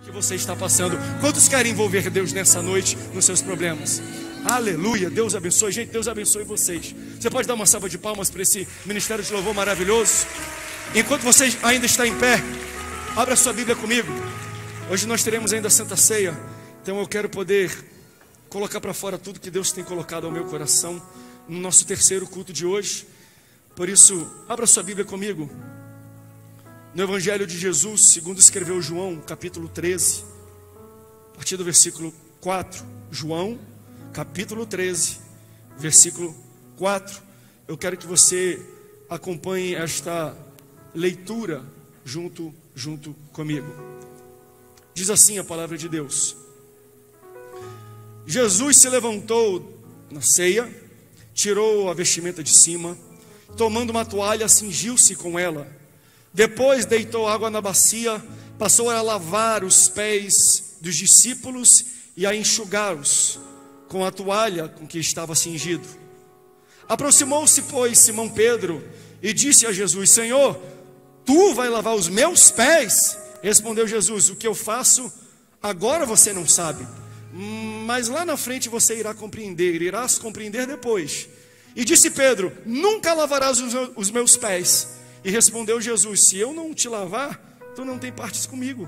que você está passando. Quantos querem envolver Deus nessa noite nos seus problemas? Aleluia, Deus abençoe. Gente, Deus abençoe vocês. Você pode dar uma salva de palmas para esse ministério de louvor maravilhoso? Enquanto você ainda está em pé, abra sua Bíblia comigo. Hoje nós teremos ainda a Santa Ceia. Então eu quero poder colocar para fora tudo que Deus tem colocado ao meu coração no nosso terceiro culto de hoje. Por isso, abra sua Bíblia comigo no Evangelho de Jesus, segundo escreveu João, capítulo 13, a partir do versículo 4. João, capítulo 13, versículo 4. Eu quero que você acompanhe esta leitura junto comigo. Diz assim a palavra de Deus: Jesus se levantou na ceia, tirou a vestimenta de cima, tomando uma toalha, cingiu-se com ela. Depois deitou água na bacia, passou a lavar os pés dos discípulos e a enxugá-los com a toalha com que estava cingido. Aproximou-se, pois, Simão Pedro e disse a Jesus: Senhor, tu vai lavar os meus pés? Respondeu Jesus: o que eu faço agora você não sabe, mas lá na frente você irás compreender depois. E disse Pedro: nunca lavarás os meus pés. E respondeu Jesus: se eu não te lavar, tu não tem partes comigo.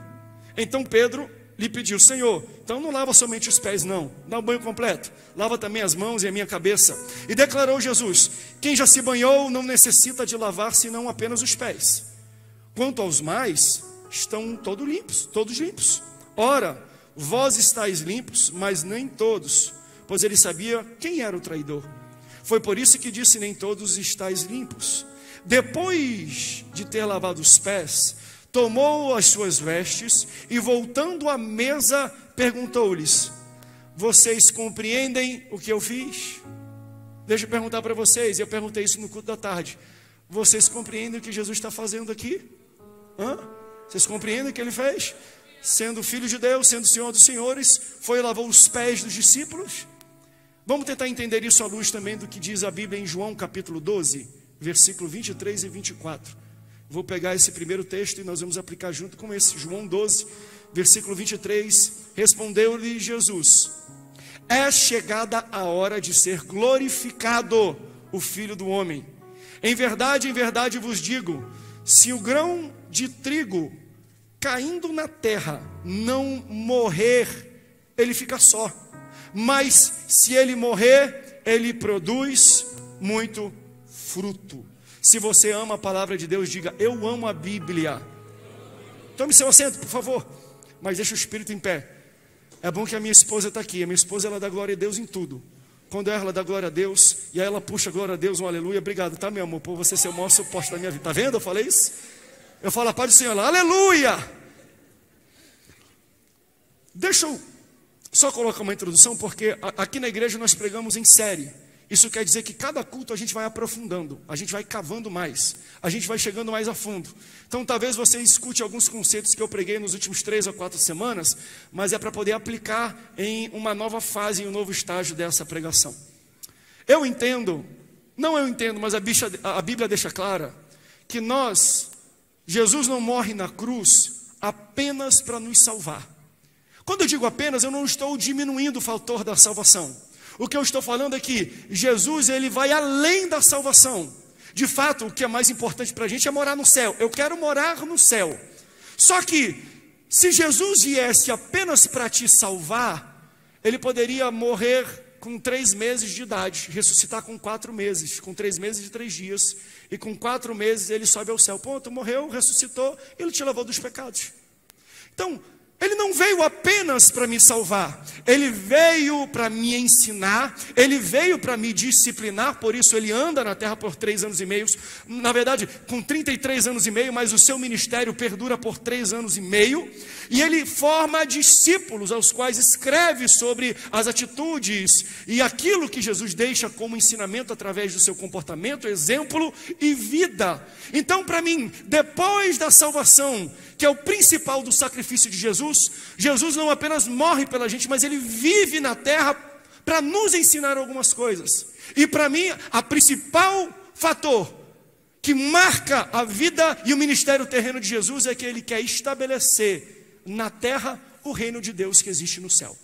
Então Pedro lhe pediu: Senhor, então não lava somente os pés não, dá um banho completo, lava também as mãos e a minha cabeça. E declarou Jesus: quem já se banhou não necessita de lavar senão apenas os pés. Quanto aos mais, estão todos limpos. Ora, vós estáis limpos, mas nem todos, pois ele sabia quem era o traidor. Foi por isso que disse: nem todos estáis limpos. Depois de ter lavado os pés, tomou as suas vestes e, voltando à mesa, perguntou-lhes: vocês compreendem o que eu fiz? Deixa eu perguntar para vocês, eu perguntei isso no culto da tarde: vocês compreendem o que Jesus está fazendo aqui? Vocês compreendem o que ele fez? Sendo filho de Deus, sendo Senhor dos senhores, foi e lavou os pés dos discípulos. Vamos tentar entender isso à luz também do que diz a Bíblia em João capítulo 12, versículo 23 e 24. Vou pegar esse primeiro texto e nós vamos aplicar junto com esse. João 12, versículo 23. Respondeu-lhe Jesus: é chegada a hora de ser glorificado o Filho do Homem. Em verdade vos digo, se o grão de trigo caindo na terra não morrer, ele fica só. Mas se ele morrer, ele produz muito fruto. Se você ama a palavra de Deus, diga: eu amo a Bíblia. Tome seu assento, por favor, mas deixa o Espírito em pé. É bom que a minha esposa está aqui. A minha esposa, ela dá glória a Deus em tudo. Quando ela dá glória a Deus, e aí ela puxa glória a Deus, um aleluia. Obrigado, tá, meu amor, por você ser o maior suporte da minha vida. Tá vendo? Eu falei isso. Eu falo a paz do Senhor lá, aleluia. Deixa eu só colocar uma introdução, porque aqui na igreja nós pregamos em série. Isso quer dizer que cada culto a gente vai aprofundando, a gente vai cavando mais, a gente vai chegando mais a fundo. Então talvez você escute alguns conceitos que eu preguei nos últimos 3 ou 4 semanas, mas é para poder aplicar em uma nova fase, em um novo estágio dessa pregação. Mas a Bíblia deixa clara que Jesus não morre na cruz apenas para nos salvar. Quando eu digo apenas, eu não estou diminuindo o fator da salvação. O que eu estou falando é que Jesus, ele vai além da salvação. De fato, o que é mais importante para a gente é morar no céu. Eu quero morar no céu. Só que, se Jesus viesse apenas para te salvar, ele poderia morrer com 3 meses de idade, ressuscitar com 4 meses, com 3 meses e 3 dias, e com 4 meses ele sobe ao céu. Ponto, morreu, ressuscitou, ele te lavou dos pecados. Então, ele não veio apenas para me salvar, ele veio para me ensinar, ele veio para me disciplinar. Por isso ele anda na terra por 3 anos e meio, na verdade com 33 anos e meio, mas o seu ministério perdura por 3 anos e meio, e ele forma discípulos aos quais escreve sobre as atitudes e aquilo que Jesus deixa como ensinamento através do seu comportamento, exemplo e vida. Então, para mim, depois da salvação, que é o principal do sacrifício de Jesus, Jesus não apenas morre pela gente, mas ele vive na terra para nos ensinar algumas coisas. E para mim, a principal fator que marca a vida e o ministério terreno de Jesus é que ele quer estabelecer na terra o reino de Deus que existe no céu.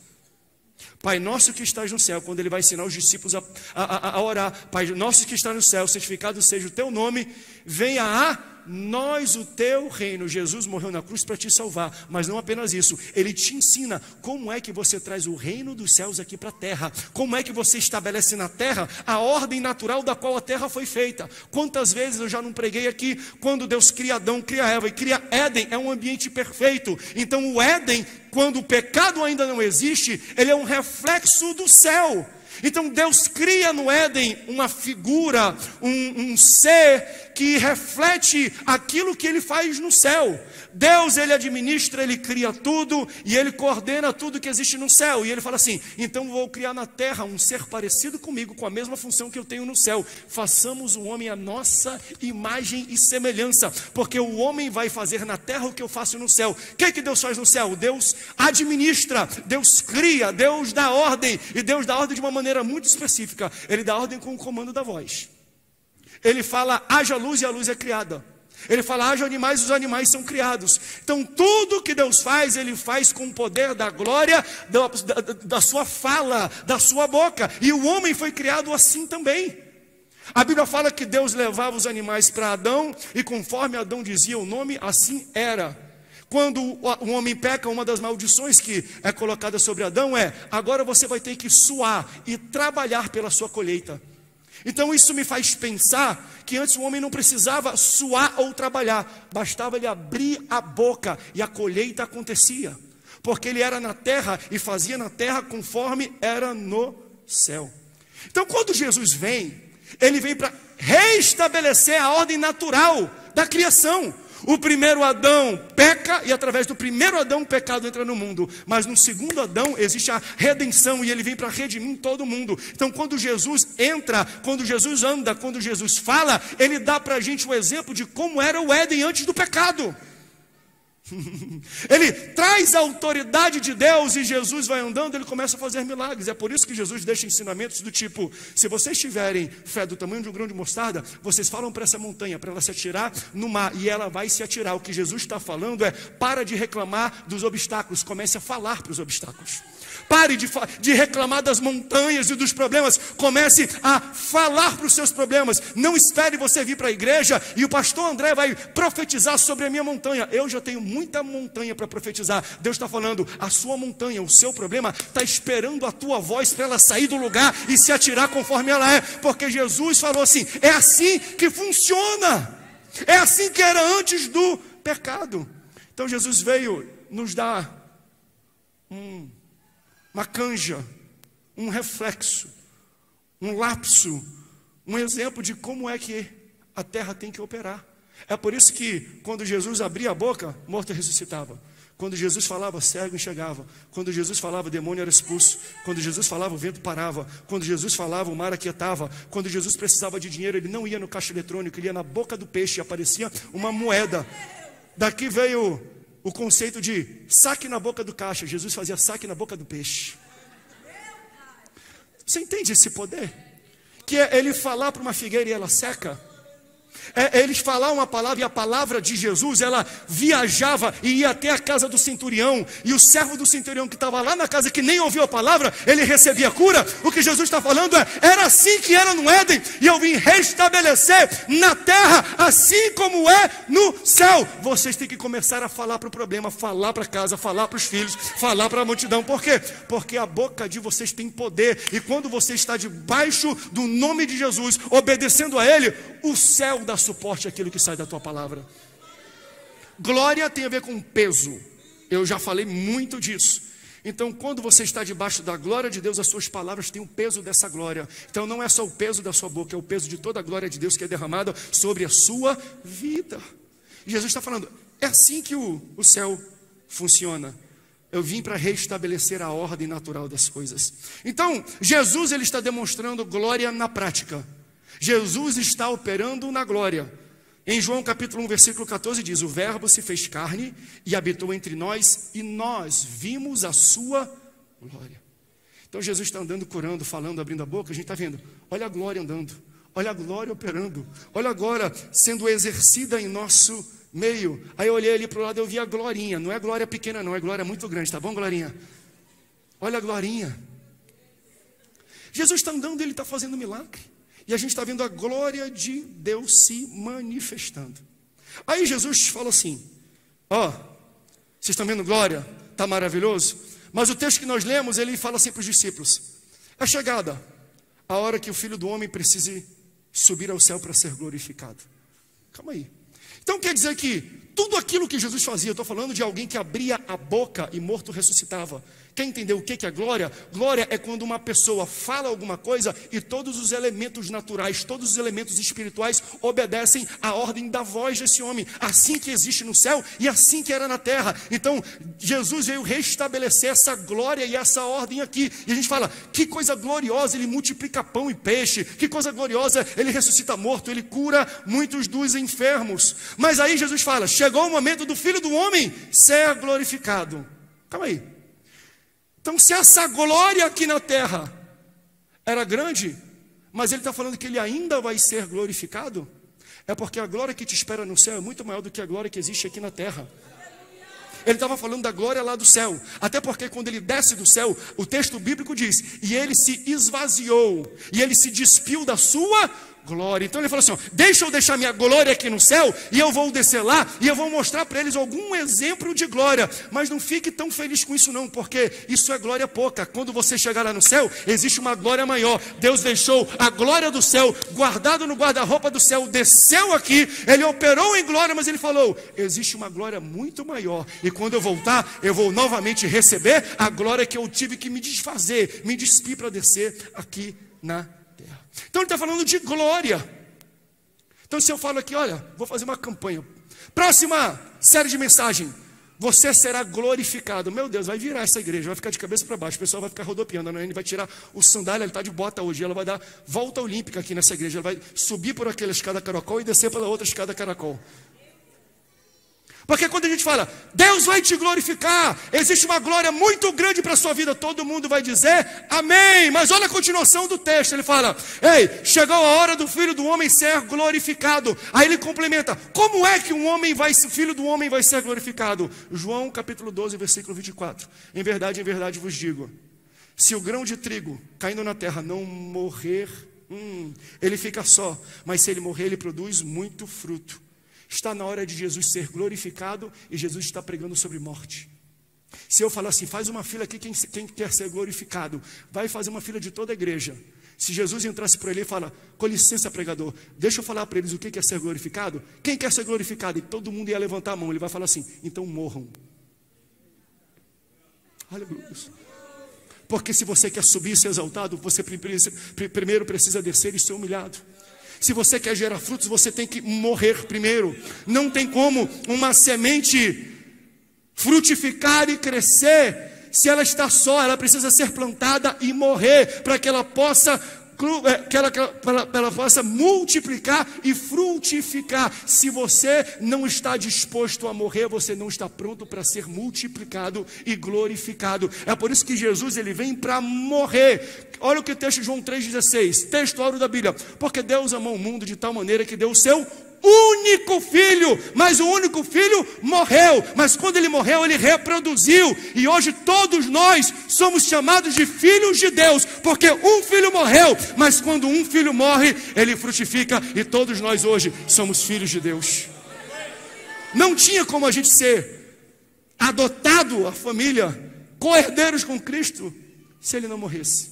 Pai nosso que estás no céu, quando ele vai ensinar os discípulos a orar, Pai nosso que estás no céu, santificado seja o teu nome, venha a nós o teu reino. Jesus morreu na cruz para te salvar, mas não apenas isso, ele te ensina como é que você traz o reino dos céus aqui para a terra, como é que você estabelece na terra a ordem natural da qual a terra foi feita. Quantas vezes eu já não preguei aqui, quando Deus cria Adão, cria Eva e cria Éden, é um ambiente perfeito. Então o Éden, quando o pecado ainda não existe, ele é um reflexo do céu. Então Deus cria no Éden uma figura, um ser que reflete aquilo que ele faz no céu. Deus, ele administra, ele cria tudo e ele coordena tudo que existe no céu. E ele fala assim: então vou criar na terra um ser parecido comigo, com a mesma função que eu tenho no céu. Façamos o homem a nossa imagem e semelhança, porque o homem vai fazer na terra o que eu faço no céu. O que Deus faz no céu? Deus administra, Deus cria, Deus dá ordem, e Deus dá ordem de uma maneira muito específica. Ele dá ordem com o comando da voz. Ele fala: haja luz, e a luz é criada. Ele fala: haja animais, os animais são criados. Então tudo que Deus faz, ele faz com o poder da glória da sua fala, da sua boca. E o homem foi criado assim também. A Bíblia fala que Deus levava os animais para Adão, e conforme Adão dizia o nome, assim era. Quando o homem peca, uma das maldições que é colocada sobre Adão é: agora você vai ter que suar e trabalhar pela sua colheita. Então isso me faz pensar que antes o homem não precisava suar ou trabalhar, bastava ele abrir a boca e a colheita acontecia, porque ele era na terra e fazia na terra conforme era no céu. Então quando Jesus vem, ele vem para reestabelecer a ordem natural da criação. O primeiro Adão peca, e através do primeiro Adão o pecado entra no mundo. Mas no segundo Adão existe a redenção, e ele vem para redimir todo mundo. Então quando Jesus entra, quando Jesus anda, quando Jesus fala, ele dá para a gente o exemplo de como era o Éden antes do pecado. Ele traz a autoridade de Deus, e Jesus vai andando, ele começa a fazer milagres. É por isso que Jesus deixa ensinamentos do tipo: se vocês tiverem fé do tamanho de um grão de mostarda, vocês falam para essa montanha, para ela se atirar no mar, e ela vai se atirar. O que Jesus está falando é: para de reclamar dos obstáculos, comece a falar para os obstáculos. Pare de reclamar das montanhas e dos problemas, comece a falar para os seus problemas. Não espere você vir para a igreja e o pastor André vai profetizar sobre a minha montanha. Eu já tenho muita montanha para profetizar. Deus está falando: a sua montanha, o seu problema, está esperando a tua voz para ela sair do lugar e se atirar conforme ela é. Porque Jesus falou assim: é assim que funciona, é assim que era antes do pecado. Então Jesus veio nos dar uma canja, um reflexo, um lapso, um exemplo de como é que a terra tem que operar. É por isso que quando Jesus abria a boca, morto ressuscitava. Quando Jesus falava, cego enxergava. Quando Jesus falava, demônio era expulso. Quando Jesus falava, o vento parava. Quando Jesus falava, o mar aquietava. Quando Jesus precisava de dinheiro, ele não ia no caixa eletrônico, ele ia na boca do peixe e aparecia uma moeda. Daqui veio o conceito de saque na boca do caixa. Jesus fazia saque na boca do peixe. Você entende esse poder? Que é ele falar para uma figueira e ela seca. É eles falar uma palavra, e a palavra de Jesus, ela viajava e ia até a casa do centurião, e o servo do centurião que estava lá na casa, que nem ouviu a palavra, ele recebia cura. O que Jesus está falando é: era assim que era no Éden, e eu vim restabelecer na terra, assim como é no céu. Vocês têm que começar a falar para o problema, falar para casa, falar para os filhos, falar para a multidão. Por quê? Porque a boca de vocês tem poder, e quando você está debaixo do nome de Jesus, obedecendo a Ele, o céu dá suporte àquilo que sai da tua palavra. Glória tem a ver com peso. Eu já falei muito disso. Então quando você está debaixo da glória de Deus, as suas palavras têm o peso dessa glória. Então não é só o peso da sua boca, é o peso de toda a glória de Deus que é derramada sobre a sua vida. E Jesus está falando: é assim que o céu funciona. Eu vim para restabelecer a ordem natural das coisas. Então Jesus, ele está demonstrando glória na prática. Jesus está operando na glória. Em João capítulo 1, versículo 14 diz: o verbo se fez carne e habitou entre nós, e nós vimos a sua glória. Então Jesus está andando, curando, falando, abrindo a boca. A gente está vendo: olha a glória andando, Olha a glória operando. Olha agora sendo exercida em nosso meio. Aí eu olhei ali para o lado e eu vi a glorinha. Não é glória pequena não, é glória muito grande, tá bom, glorinha? Olha a glorinha. Jesus está andando e Ele está fazendo milagre. E a gente está vendo a glória de Deus se manifestando. Aí Jesus fala assim, ó, vocês estão vendo glória? Está maravilhoso? Mas o texto que nós lemos, Ele fala assim para os discípulos, é chegada a hora que o Filho do Homem precise subir ao céu para ser glorificado. Calma aí. Então quer dizer que tudo aquilo que Jesus fazia, eu estou falando de alguém que abria a boca e morto ressuscitava. Quer entender o que é glória? Glória é quando uma pessoa fala alguma coisa e todos os elementos naturais, todos os elementos espirituais obedecem à ordem da voz desse homem. Assim que existe no céu e assim que era na terra. Então Jesus veio restabelecer essa glória e essa ordem aqui. E a gente fala, que coisa gloriosa, Ele multiplica pão e peixe. Que coisa gloriosa, Ele ressuscita morto, Ele cura muitos dos enfermos. Mas aí Jesus fala, chegou o momento do Filho do Homem ser glorificado. Calma aí. Então, se essa glória aqui na terra era grande, mas Ele está falando que Ele ainda vai ser glorificado, é porque a glória que te espera no céu é muito maior do que a glória que existe aqui na terra. Ele estava falando da glória lá do céu, até porque quando Ele desce do céu, o texto bíblico diz, e Ele se esvaziou, e Ele se despiu da sua glória. Então Ele falou assim, ó, deixa eu deixar minha glória aqui no céu, e eu vou descer lá, e eu vou mostrar para eles algum exemplo de glória, mas não fique tão feliz com isso não, porque isso é glória pouca. Quando você chegar lá no céu, existe uma glória maior. Deus deixou a glória do céu guardado no guarda-roupa do céu, desceu aqui, Ele operou em glória, mas Ele falou, existe uma glória muito maior, e quando eu voltar, eu vou novamente receber a glória que eu tive que me desfazer, me despir para descer aqui na terra. Então Ele está falando de glória. Então se eu falo aqui, olha, vou fazer uma campanha, próxima série de mensagem, você será glorificado. Meu Deus, vai virar essa igreja, vai ficar de cabeça para baixo, o pessoal vai ficar rodopiando, a Noemi vai tirar o sandália, ele está de bota hoje, ela vai dar volta olímpica aqui nessa igreja, ela vai subir por aquela escada caracol e descer pela outra escada caracol. Porque quando a gente fala, Deus vai te glorificar, existe uma glória muito grande para a sua vida, todo mundo vai dizer, amém. Mas olha a continuação do texto, ele fala, ei, chegou a hora do Filho do Homem ser glorificado. Aí ele complementa, como é que o Filho do Homem vai ser glorificado? João capítulo 12, versículo 24, em verdade vos digo, se o grão de trigo caindo na terra não morrer, ele fica só, mas se ele morrer, ele produz muito fruto. Está na hora de Jesus ser glorificado e Jesus está pregando sobre morte. Se eu falar assim, faz uma fila aqui, quem quer ser glorificado, vai fazer uma fila de toda a igreja. Se Jesus entrasse por ele e fala, com licença pregador, deixa eu falar para eles o que quer ser glorificado. Quem quer ser glorificado? E todo mundo ia levantar a mão, ele vai falar assim, então morram. Olha isso. Porque se você quer subir e ser exaltado, você primeiro precisa descer e ser humilhado. Se você quer gerar frutos, você tem que morrer primeiro. Não tem como uma semente frutificar e crescer se ela está só. Ela precisa ser plantada e morrer para que ela possa multiplicar e frutificar. Se você não está disposto a morrer, você não está pronto para ser multiplicado e glorificado. É por isso que Jesus ele vem para morrer. Olha o que o texto de João 3,16, textuário da Bíblia. Porque Deus amou o mundo de tal maneira que deu o seu único filho, mas o único filho morreu, mas quando ele morreu, ele reproduziu, e hoje todos nós somos chamados de filhos de Deus, porque um filho morreu, mas quando um filho morre, ele frutifica, e todos nós hoje somos filhos de Deus. Não tinha como a gente ser adotado, a família, co-herdeiros com Cristo, se ele não morresse.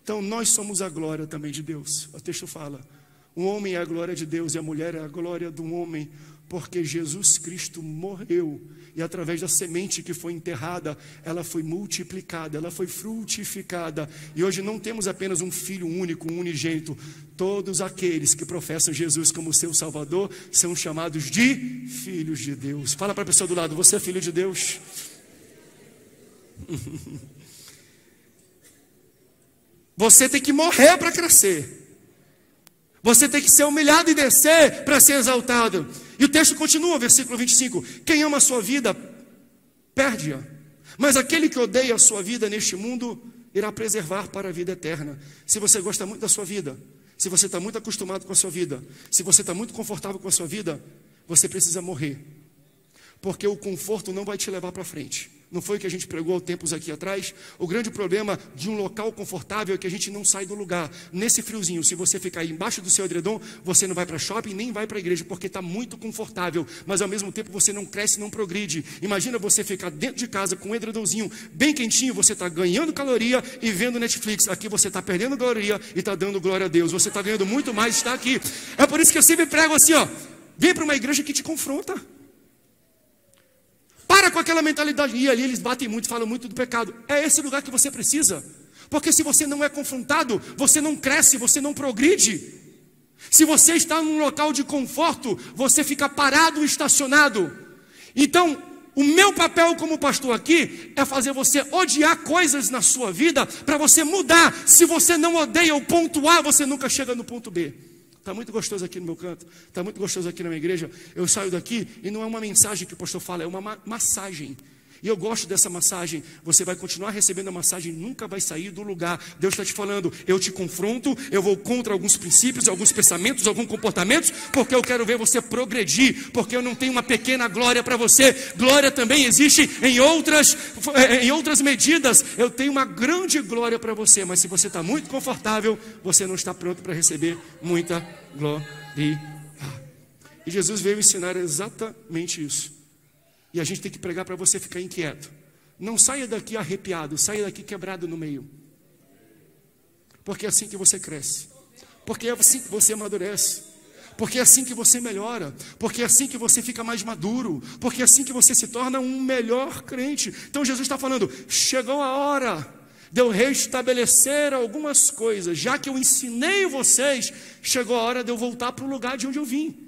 Então nós somos a glória também de Deus. O texto fala, o homem é a glória de Deus e a mulher é a glória do homem, porque Jesus Cristo morreu e através da semente que foi enterrada, ela foi multiplicada, ela foi frutificada, e hoje não temos apenas um filho único, um unigênito. Todos aqueles que professam Jesus como seu Salvador são chamados de filhos de Deus. Fala para a pessoa do lado, você é filho de Deus? Você tem que morrer para crescer. Você tem que ser humilhado e descer para ser exaltado. E o texto continua, versículo 25. Quem ama a sua vida, perde-a. Mas aquele que odeia a sua vida neste mundo, irá preservar para a vida eterna. Se você gosta muito da sua vida, Se você está muito acostumado com a sua vida, se você está muito confortável com a sua vida, você precisa morrer. Porque o conforto não vai te levar para frente. Não foi o que a gente pregou há tempos aqui atrás? O grande problema de um local confortável é que a gente não sai do lugar. Nesse friozinho, se você ficar aí embaixo do seu edredom, você não vai para shopping, nem vai para a igreja, porque está muito confortável. Mas ao mesmo tempo você não cresce, não progride. Imagina você ficar dentro de casa com um edredomzinho bem quentinho, você está ganhando caloria e vendo Netflix. Aqui você está perdendo caloria e está dando glória a Deus. Você está ganhando muito mais, está aqui. É por isso que eu sempre prego assim, ó. Vem para uma igreja que te confronta. Para com aquela mentalidade. E ali eles batem muito, falam muito do pecado. É esse lugar que você precisa. Porque se você não é confrontado, você não cresce, você não progride. Se você está num local de conforto, você fica parado, estacionado. Então, o meu papel como pastor aqui é fazer você odiar coisas na sua vida para você mudar. Se você não odeia o ponto A, você nunca chega no ponto B. Está muito gostoso aqui no meu canto, está muito gostoso aqui na minha igreja. Eu saio daqui e não é uma mensagem que o pastor fala, é uma massagem. E eu gosto dessa massagem. Você vai continuar recebendo a massagem, nunca vai sair do lugar. Deus está te falando, eu te confronto, eu vou contra alguns princípios, alguns pensamentos, alguns comportamentos, porque eu quero ver você progredir, porque eu não tenho uma pequena glória para você. Glória também existe em outras medidas. Eu tenho uma grande glória para você, mas se você está muito confortável, você não está pronto para receber muita glória. E Jesus veio ensinar exatamente isso. E a gente tem que pregar para você ficar inquieto. Não saia daqui arrepiado, saia daqui quebrado no meio. Porque é assim que você cresce. Porque é assim que você amadurece. Porque é assim que você melhora. Porque é assim que você fica mais maduro. Porque é assim que você se torna um melhor crente. Então Jesus está falando, chegou a hora de eu restabelecer algumas coisas. Já que eu ensinei vocês, chegou a hora de eu voltar para o lugar de onde eu vim.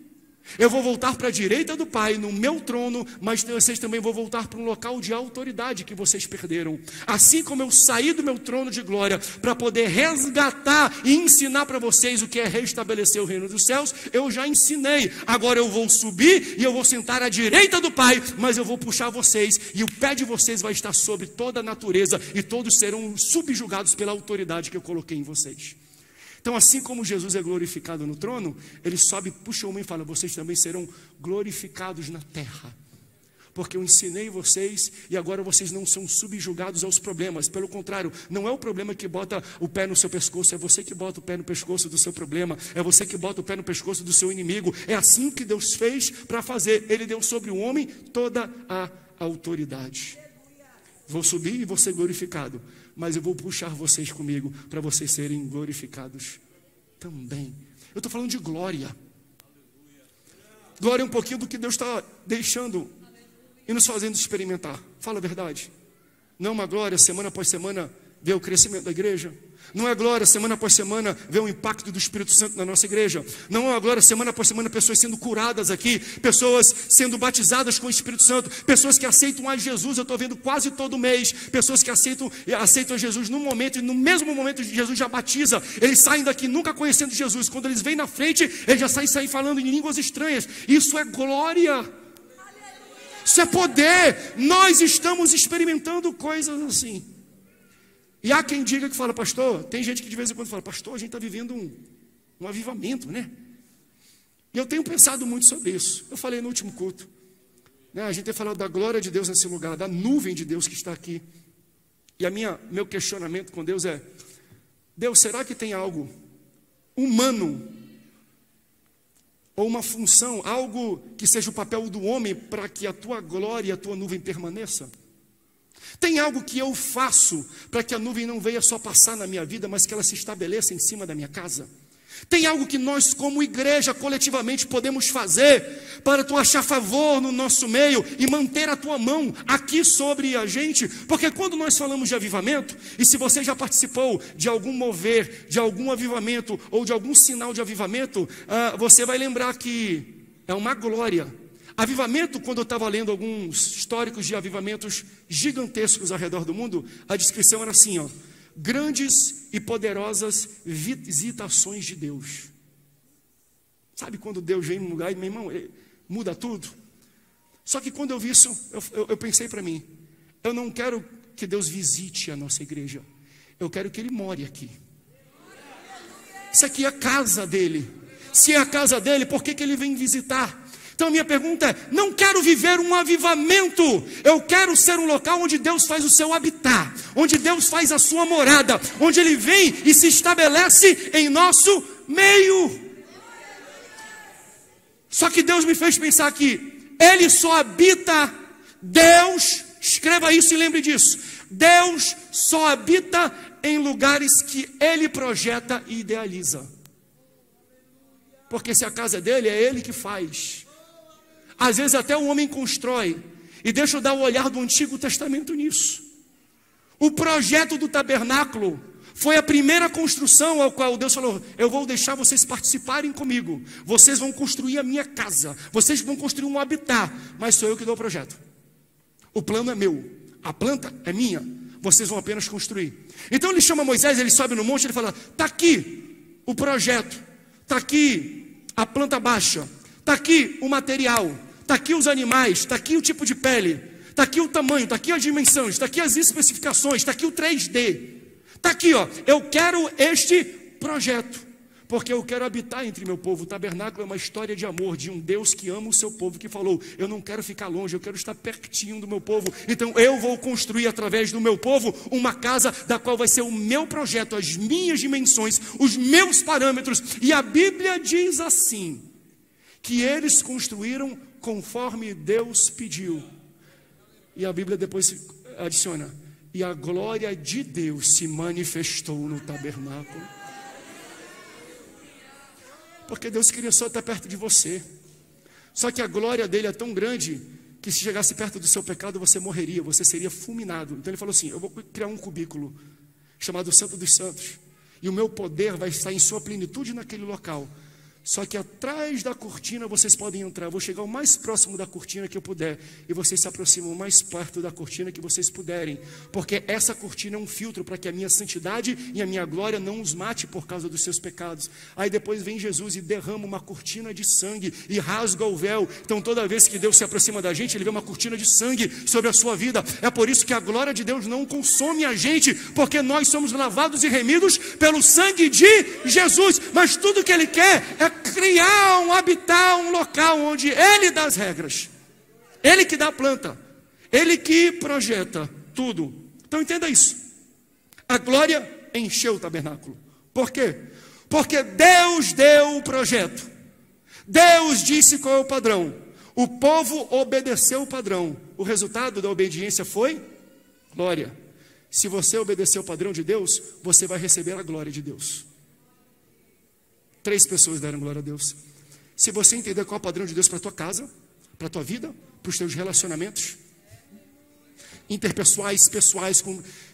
Eu vou voltar para a direita do Pai, no meu trono, mas vocês também vão voltar para um local de autoridade que vocês perderam. Assim como eu saí do meu trono de glória para poder resgatar e ensinar para vocês o que é restabelecer o reino dos céus, eu já ensinei. Agora eu vou subir e eu vou sentar à direita do Pai, mas eu vou puxar vocês e o pé de vocês vai estar sobre toda a natureza e todos serão subjugados pela autoridade que eu coloquei em vocês. Então, assim como Jesus é glorificado no trono, ele sobe, puxa uma e fala, vocês também serão glorificados na terra. Porque eu ensinei vocês e agora vocês não são subjugados aos problemas. Pelo contrário, não é o problema que bota o pé no seu pescoço, é você que bota o pé no pescoço do seu problema, é você que bota o pé no pescoço do seu inimigo. É assim que Deus fez para fazer. Ele deu sobre o homem toda a autoridade. Vou subir e vou ser glorificado, mas eu vou puxar vocês comigo para vocês serem glorificados também. Eu estou falando de glória. Glória é um pouquinho do que Deus está deixando e nos fazendo experimentar. Fala a verdade. Não é uma glória semana após semana ver o crescimento da igreja. Não é glória semana após semana ver o impacto do Espírito Santo na nossa igreja. Não é glória semana após semana pessoas sendo curadas aqui, pessoas sendo batizadas com o Espírito Santo, pessoas que aceitam a Jesus. Eu estou vendo quase todo mês pessoas que aceitam a Jesus num momento, e no mesmo momento Jesus já batiza. Eles saem daqui nunca conhecendo Jesus. Quando eles vêm na frente, eles já saem falando em línguas estranhas. Isso é glória. Isso é poder. Nós estamos experimentando coisas assim. E há quem diga que fala, pastor, tem gente que de vez em quando fala, pastor, a gente está vivendo um avivamento, né? E eu tenho pensado muito sobre isso. Eu falei no último culto, né? A gente tem falado da glória de Deus nesse lugar, da nuvem de Deus que está aqui. E meu questionamento com Deus é, Deus, será que tem algo humano, ou uma função, algo que seja o papel do homem para que a tua glória e a tua nuvem permaneça? Tem algo que eu faço para que a nuvem não venha só passar na minha vida, mas que ela se estabeleça em cima da minha casa? Tem algo que nós como igreja coletivamente podemos fazer para tu achar favor no nosso meio e manter a tua mão aqui sobre a gente? Porque quando nós falamos de avivamento, e se você já participou de algum mover, de algum avivamento ou de algum sinal de avivamento, você vai lembrar que é uma glória. Avivamento, quando eu estava lendo alguns históricos de avivamentos gigantescos ao redor do mundo, a descrição era assim, ó, grandes e poderosas visitações de Deus. Sabe quando Deus vem num lugar e, meu irmão, muda tudo? Só que quando eu vi isso, eu pensei para mim, eu não quero que Deus visite a nossa igreja, eu quero que Ele more aqui. Isso aqui é a casa dele. Se é a casa dele, por que ele vem visitar? Então a minha pergunta é: não quero viver um avivamento, eu quero ser um local onde Deus faz o seu habitat, onde Deus faz a sua morada, onde Ele vem e se estabelece em nosso meio. Só que Deus me fez pensar que Ele só habita, Deus, escreva isso e lembre disso, Deus só habita em lugares que Ele projeta e idealiza. Porque se a casa é dele, é Ele que faz. Às vezes até o homem constrói. E deixa eu dar o olhar do Antigo Testamento nisso. O projeto do tabernáculo foi a primeira construção ao qual Deus falou: eu vou deixar vocês participarem comigo. Vocês vão construir a minha casa. Vocês vão construir um habitat. Mas sou eu que dou o projeto. O plano é meu. A planta é minha. Vocês vão apenas construir. Então ele chama Moisés, ele sobe no monte, ele fala: está aqui o projeto. Está aqui a planta baixa. Está aqui o material. Está aqui os animais, está aqui o tipo de pele, está aqui o tamanho, está aqui as dimensões, está aqui as especificações, está aqui o 3D. Está aqui, ó, eu quero este projeto, porque eu quero habitar entre meu povo. O tabernáculo é uma história de amor, de um Deus que ama o seu povo, que falou: eu não quero ficar longe, eu quero estar pertinho do meu povo. Então eu vou construir através do meu povo uma casa da qual vai ser o meu projeto, as minhas dimensões, os meus parâmetros. E a Bíblia diz assim, que eles construíram conforme Deus pediu. E a Bíblia depois adiciona: e a glória de Deus se manifestou no tabernáculo. Porque Deus queria só estar perto de você. Só que a glória dele é tão grande que se chegasse perto do seu pecado você morreria, você seria fulminado. Então ele falou assim: eu vou criar um cubículo chamado Santo dos Santos, e o meu poder vai estar em sua plenitude naquele local. Só que atrás da cortina vocês podem entrar. Eu vou chegar o mais próximo da cortina que eu puder, e vocês se aproximam o mais perto da cortina que vocês puderem, porque essa cortina é um filtro para que a minha santidade e a minha glória não os mate por causa dos seus pecados. Aí depois vem Jesus e derrama uma cortina de sangue e rasga o véu. Então toda vez que Deus se aproxima da gente, Ele vê uma cortina de sangue sobre a sua vida. É por isso que a glória de Deus não consome a gente, porque nós somos lavados e remidos pelo sangue de Jesus. Mas tudo que Ele quer é criar um habitat, um local onde Ele dá as regras, Ele que dá a planta, Ele que projeta tudo. Então entenda isso. A glória encheu o tabernáculo. Por quê? Porque Deus deu o projeto, Deus disse qual é o padrão, o povo obedeceu o padrão. O resultado da obediência foi glória. Se você obedecer o padrão de Deus, você vai receber a glória de Deus. 3 pessoas deram glória a Deus. Se você entender qual é o padrão de Deus para a tua casa, para a tua vida, para os teus relacionamentos interpessoais, pessoais,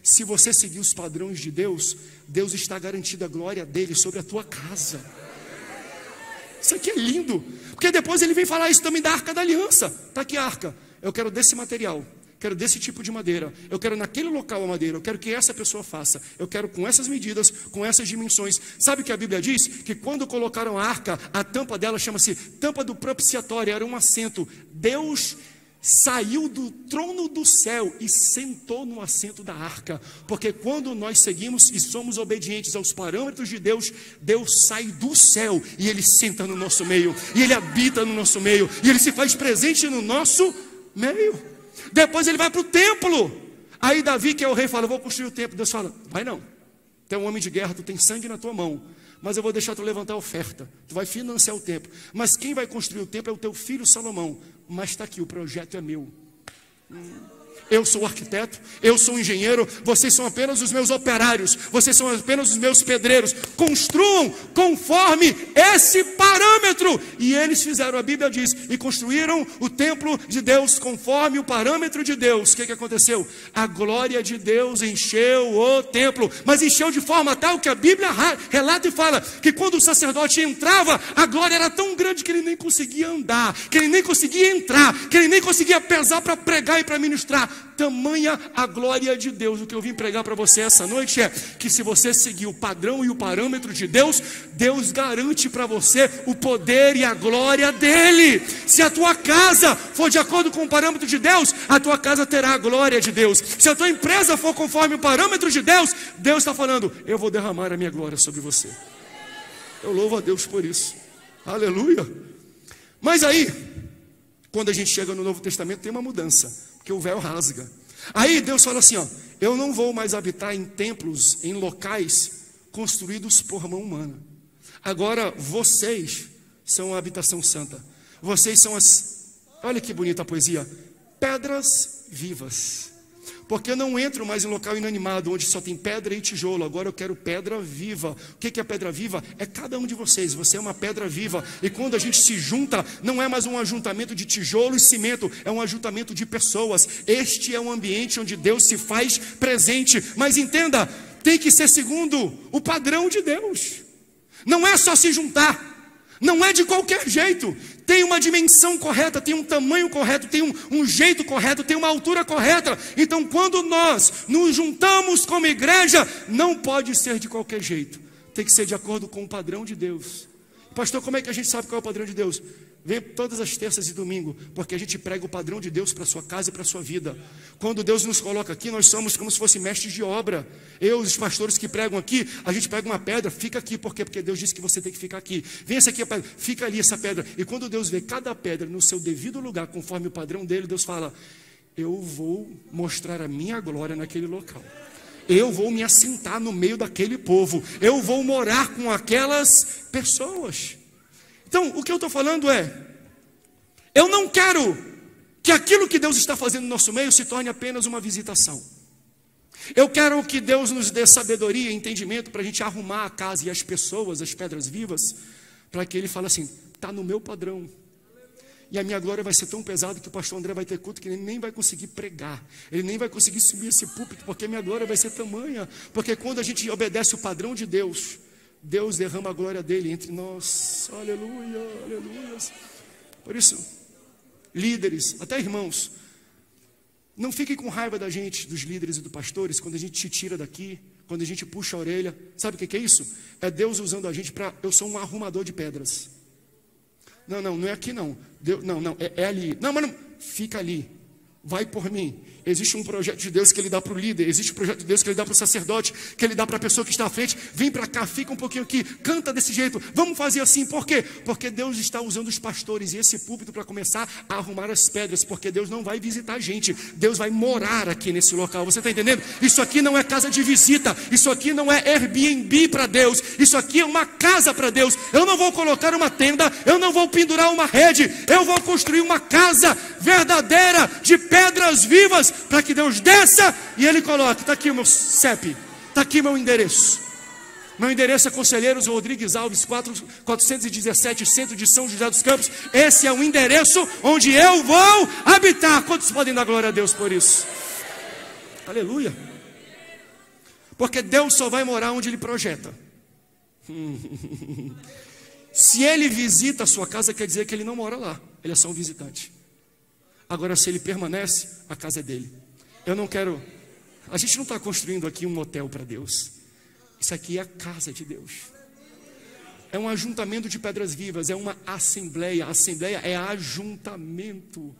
se você seguir os padrões de Deus, Deus está garantindo a glória dele sobre a tua casa. Isso aqui é lindo, porque depois ele vem falar isso também da Arca da Aliança. Está aqui a arca, eu quero desse material, quero desse tipo de madeira, eu quero naquele local a madeira, eu quero que essa pessoa faça, eu quero com essas medidas, com essas dimensões. Sabe o que a Bíblia diz? Que quando colocaram a arca, a tampa dela chama-se tampa do propiciatório, era um assento. Deus saiu do trono do céu e sentou no assento da arca, porque quando nós seguimos e somos obedientes aos parâmetros de Deus, Deus sai do céu e Ele senta no nosso meio, e Ele habita no nosso meio, e Ele se faz presente no nosso meio. Depois ele vai para o templo. Aí Davi, que é o rei, fala: eu vou construir o templo. Deus fala: vai não, tu é um homem de guerra, tu tem sangue na tua mão, mas eu vou deixar tu levantar a oferta, tu vai financiar o templo. Mas quem vai construir o templo é o teu filho Salomão. Mas está aqui, o projeto é meu. Eu sou o arquiteto, eu sou o engenheiro, vocês são apenas os meus operários, vocês são apenas os meus pedreiros. Construam conforme esse parâmetro. E eles fizeram, a Bíblia diz, e construíram o templo de Deus conforme o parâmetro de Deus. O que aconteceu? A glória de Deus encheu o templo, mas encheu de forma tal que a Bíblia relata e fala que quando o sacerdote entrava, a glória era tão grande que ele nem conseguia andar, que ele nem conseguia entrar, que ele nem conseguia pesar para pregar e para ministrar. Tamanha a glória de Deus. O que eu vim pregar para você essa noite é que se você seguir o padrão e o parâmetro de Deus, Deus garante para você o poder e a glória dele. Se a tua casa for de acordo com o parâmetro de Deus, a tua casa terá a glória de Deus. Se a tua empresa for conforme o parâmetro de Deus, Deus está falando: eu vou derramar a minha glória sobre você. Eu louvo a Deus por isso. Aleluia. Mas aí, quando a gente chega no Novo Testamento, tem uma mudança, porque o véu rasga. Aí Deus fala assim, ó, eu não vou mais habitar em templos, em locais construídos por mão humana. Agora vocês são a habitação santa. Vocês são as, olha que bonita a poesia, pedras vivas. Porque eu não entro mais em local inanimado, onde só tem pedra e tijolo. Agora eu quero pedra viva. O que é pedra viva? É cada um de vocês. Você é uma pedra viva. E quando a gente se junta, não é mais um ajuntamento de tijolo e cimento, é um ajuntamento de pessoas. Este é um ambiente onde Deus se faz presente. Mas entenda, tem que ser segundo o padrão de Deus. Não é só se juntar. Não é de qualquer jeito. Tem uma dimensão correta, tem um tamanho correto, tem um jeito correto, tem uma altura correta. Então quando nós nos juntamos como igreja, não pode ser de qualquer jeito. Tem que ser de acordo com o padrão de Deus. Pastor, como é que a gente sabe qual é o padrão de Deus? Vem todas as terças e domingo, porque a gente prega o padrão de Deus para a sua casa e para a sua vida. Quando Deus nos coloca aqui, nós somos como se fossem mestres de obra. Eu, os pastores que pregam aqui, a gente pega uma pedra, fica aqui, por quê? Porque Deus disse que você tem que ficar aqui. Vem essa aqui a pedra, fica ali essa pedra. E quando Deus vê cada pedra no seu devido lugar, conforme o padrão dele, Deus fala, eu vou mostrar a minha glória naquele local. Eu vou me assentar no meio daquele povo. Eu vou morar com aquelas pessoas. Então, o que eu estou falando é, eu não quero que aquilo que Deus está fazendo no nosso meio se torne apenas uma visitação. Eu quero que Deus nos dê sabedoria e entendimento para a gente arrumar a casa e as pessoas, as pedras vivas, para que Ele fale assim, está no meu padrão. E a minha glória vai ser tão pesada que o pastor André vai ter culto que ele nem vai conseguir pregar. Ele nem vai conseguir subir esse púlpito, porque a minha glória vai ser tamanha. Porque quando a gente obedece o padrão de Deus, Deus derrama a glória dele entre nós. Aleluia, aleluia. Por isso, líderes, até irmãos, não fiquem com raiva da gente, dos líderes e dos pastores, quando a gente te tira daqui, quando a gente puxa a orelha. Sabe o que é isso? É Deus usando a gente para... Eu sou um arrumador de pedras. Não é aqui não. Deus, é ali. Não, mas não, fica ali. Vai por mim. Existe um projeto de Deus que Ele dá para o líder. Existe um projeto de Deus que Ele dá para o sacerdote, que Ele dá para a pessoa que está à frente. Vem para cá, fica um pouquinho aqui, canta desse jeito. Vamos fazer assim, por quê? Porque Deus está usando os pastores e esse púlpito para começar a arrumar as pedras. Porque Deus não vai visitar a gente, Deus vai morar aqui nesse local. Você está entendendo? Isso aqui não é casa de visita. Isso aqui não é Airbnb para Deus. Isso aqui é uma casa para Deus. Eu não vou colocar uma tenda, eu não vou pendurar uma rede. Eu vou construir uma casa verdadeira de pedras vivas, para que Deus desça e Ele coloque, está aqui o meu CEP, está aqui o meu endereço. Meu endereço é Conselheiros Rodrigues Alves 417, centro de São José dos Campos. Esse é o endereço onde eu vou habitar. Quantos podem dar glória a Deus por isso? Aleluia. Porque Deus só vai morar onde Ele projeta. Se Ele visita a sua casa, quer dizer que Ele não mora lá, Ele é só um visitante. Agora, se Ele permanece, a casa é dele. Eu não quero... A gente não está construindo aqui um hotel para Deus. Isso aqui é a casa de Deus. É um ajuntamento de pedras vivas. É uma assembleia. A assembleia é ajuntamento.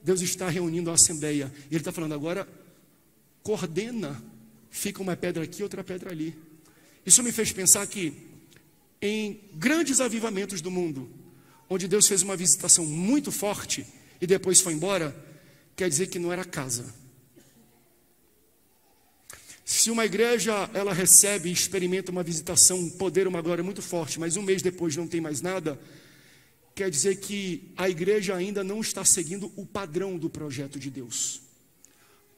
Deus está reunindo a assembleia. E Ele está falando agora, coordena. Fica uma pedra aqui, outra pedra ali. Isso me fez pensar que em grandes avivamentos do mundo, onde Deus fez uma visitação muito forte e depois foi embora, quer dizer que não era casa. Se uma igreja, ela recebe e experimenta uma visitação, um poder, uma glória muito forte, mas um mês depois não tem mais nada, quer dizer que a igreja ainda não está seguindo o padrão do projeto de Deus.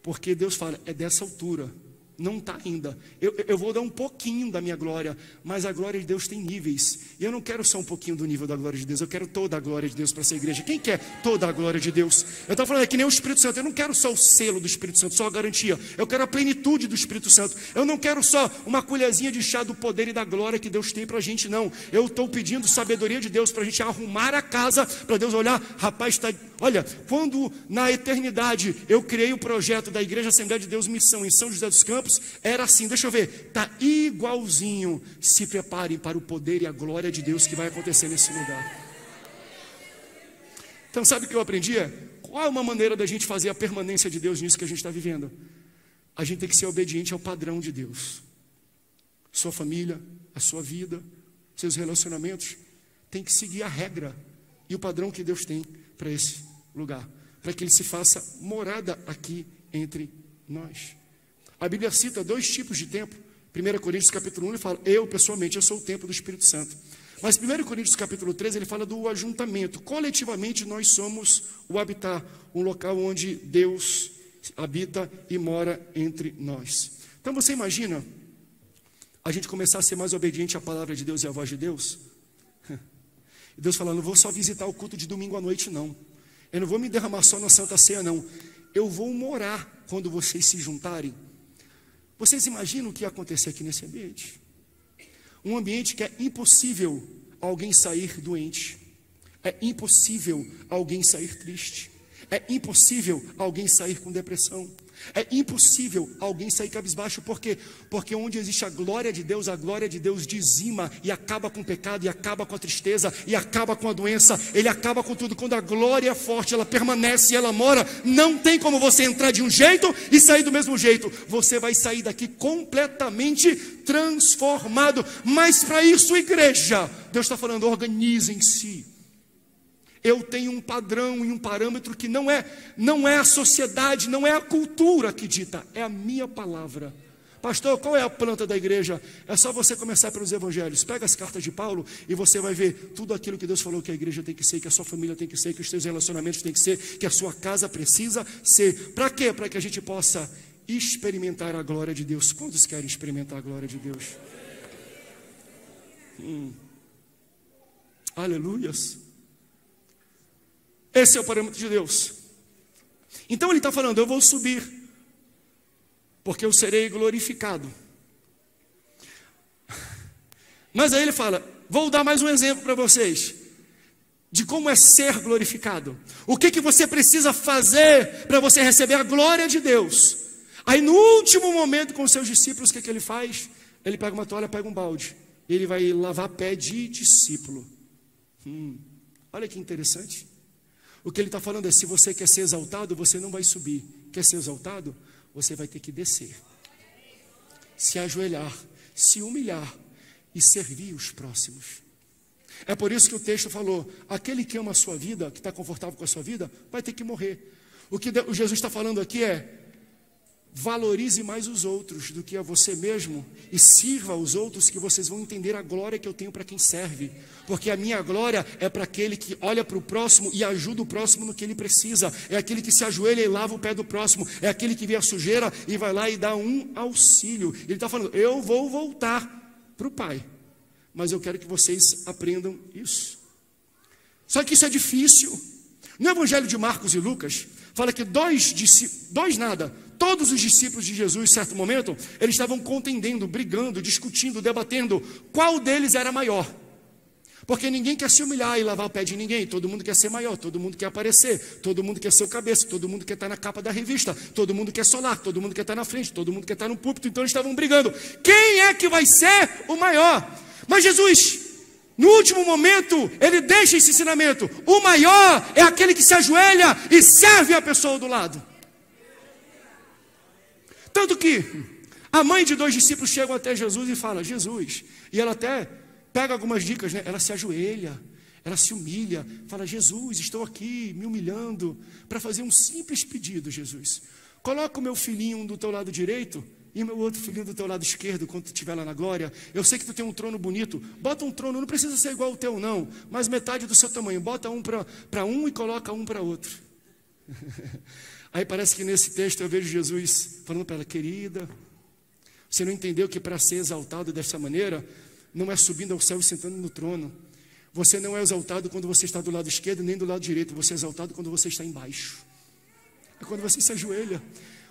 Porque Deus fala, é dessa altura. Não está ainda. Eu vou dar um pouquinho da minha glória, mas a glória de Deus tem níveis. E eu não quero só um pouquinho do nível da glória de Deus, eu quero toda a glória de Deus para essa igreja. Quem quer toda a glória de Deus? Eu estava falando, é que nem o Espírito Santo. Eu não quero só o selo do Espírito Santo, só a garantia. Eu quero a plenitude do Espírito Santo. Eu não quero só uma colherzinha de chá do poder e da glória que Deus tem para a gente, não. Eu estou pedindo sabedoria de Deus para a gente arrumar a casa, para Deus olhar, rapaz, está... Olha, quando na eternidade eu criei o projeto da Igreja Assembleia de Deus Missão em São José dos Campos, era assim, deixa eu ver, está igualzinho. Se preparem para o poder e a glória de Deus que vai acontecer nesse lugar. Então sabe o que eu aprendi? Qual é uma maneira da gente fazer a permanência de Deus nisso que a gente está vivendo? A gente tem que ser obediente ao padrão de Deus. Sua família, a sua vida, seus relacionamentos têm que seguir a regra e o padrão que Deus tem para esse lugar, para que Ele se faça morada aqui entre nós. A Bíblia cita 2 tipos de templo. 1 Coríntios capítulo 1, ele fala, eu pessoalmente, eu sou o templo do Espírito Santo. Mas 1 Coríntios capítulo 13, ele fala do ajuntamento. Coletivamente nós somos o habitar, um local onde Deus habita e mora entre nós. Então você imagina a gente começar a ser mais obediente à palavra de Deus e à voz de Deus? E Deus falando, não vou só visitar o culto de domingo à noite não. Eu não vou me derramar só na Santa Ceia não. Eu vou morar quando vocês se juntarem. Vocês imaginam o que ia acontecer aqui nesse ambiente? Um ambiente que é impossível alguém sair doente. É impossível alguém sair triste. É impossível alguém sair com depressão. É impossível alguém sair cabisbaixo. Por quê? Porque onde existe a glória de Deus dizima e acaba com o pecado, e acaba com a tristeza, e acaba com a doença, Ele acaba com tudo. Quando a glória é forte, ela permanece, ela mora, não tem como você entrar de um jeito e sair do mesmo jeito. Você vai sair daqui completamente transformado. Mas para isso, igreja, Deus está falando, organizem-se. Eu tenho um padrão e um parâmetro que não é a sociedade, não é a cultura que dita, é a minha palavra. Pastor, qual é a planta da igreja? É só você começar pelos evangelhos. Pega as cartas de Paulo e você vai ver tudo aquilo que Deus falou que a igreja tem que ser, que a sua família tem que ser, que os seus relacionamentos tem que ser, que a sua casa precisa ser. Para quê? Para que a gente possa experimentar a glória de Deus. Quantos querem experimentar a glória de Deus? Aleluias. Esse é o parâmetro de Deus. Então ele está falando, eu vou subir, porque eu serei glorificado. Mas aí ele fala, vou dar mais um exemplo para vocês, de como é ser glorificado. O que você precisa fazer para você receber a glória de Deus. Aí no último momento com os seus discípulos, o que ele faz? Ele pega uma toalha, pega um balde, e ele vai lavar pé de discípulo. Olha que interessante. O que ele está falando é, se você quer ser exaltado, você não vai subir. Quer ser exaltado? Você vai ter que descer. Se ajoelhar, se humilhar e servir os próximos. É por isso que o texto falou, aquele que ama a sua vida, que está confortável com a sua vida, vai ter que morrer. O que Jesus está falando aqui é, valorize mais os outros do que a você mesmo e sirva aos outros, que vocês vão entender a glória que eu tenho para quem serve. Porque a minha glória é para aquele que olha para o próximo e ajuda o próximo no que ele precisa. É aquele que se ajoelha e lava o pé do próximo. É aquele que vê a sujeira e vai lá e dá um auxílio. Ele está falando, eu vou voltar para o Pai, mas eu quero que vocês aprendam isso. Só que isso é difícil. No Evangelho de Marcos e Lucas, fala que todos os discípulos de Jesus, em certo momento, eles estavam contendendo, brigando, discutindo, debatendo qual deles era maior. Porque ninguém quer se humilhar e lavar o pé de ninguém. Todo mundo quer ser maior, todo mundo quer aparecer, todo mundo quer ser o cabeça, todo mundo quer estar na capa da revista, todo mundo quer solar, todo mundo quer estar na frente, todo mundo quer estar no púlpito. Então eles estavam brigando. Quem é que vai ser o maior? Mas Jesus, no último momento, ele deixa esse ensinamento. O maior é aquele que se ajoelha e serve a pessoa do lado. Tanto que a mãe de 2 discípulos chegam até Jesus e fala, Jesus, e ela até pega algumas dicas, né? Ela se ajoelha, ela se humilha, fala, Jesus, estou aqui me humilhando para fazer um simples pedido, Jesus. Coloca o meu filhinho do teu lado direito e o meu outro filhinho do teu lado esquerdo, quando tu estiver lá na glória. Eu sei que tu tem um trono bonito, bota um trono, não precisa ser igual ao teu não, mas metade do seu tamanho, bota um para um e coloca um para outro. Aí parece que nesse texto eu vejo Jesus falando para ela, querida, você não entendeu que para ser exaltado dessa maneira, não é subindo ao céu e sentando no trono. Você não é exaltado quando você está do lado esquerdo nem do lado direito, você é exaltado quando você está embaixo. É quando você se ajoelha.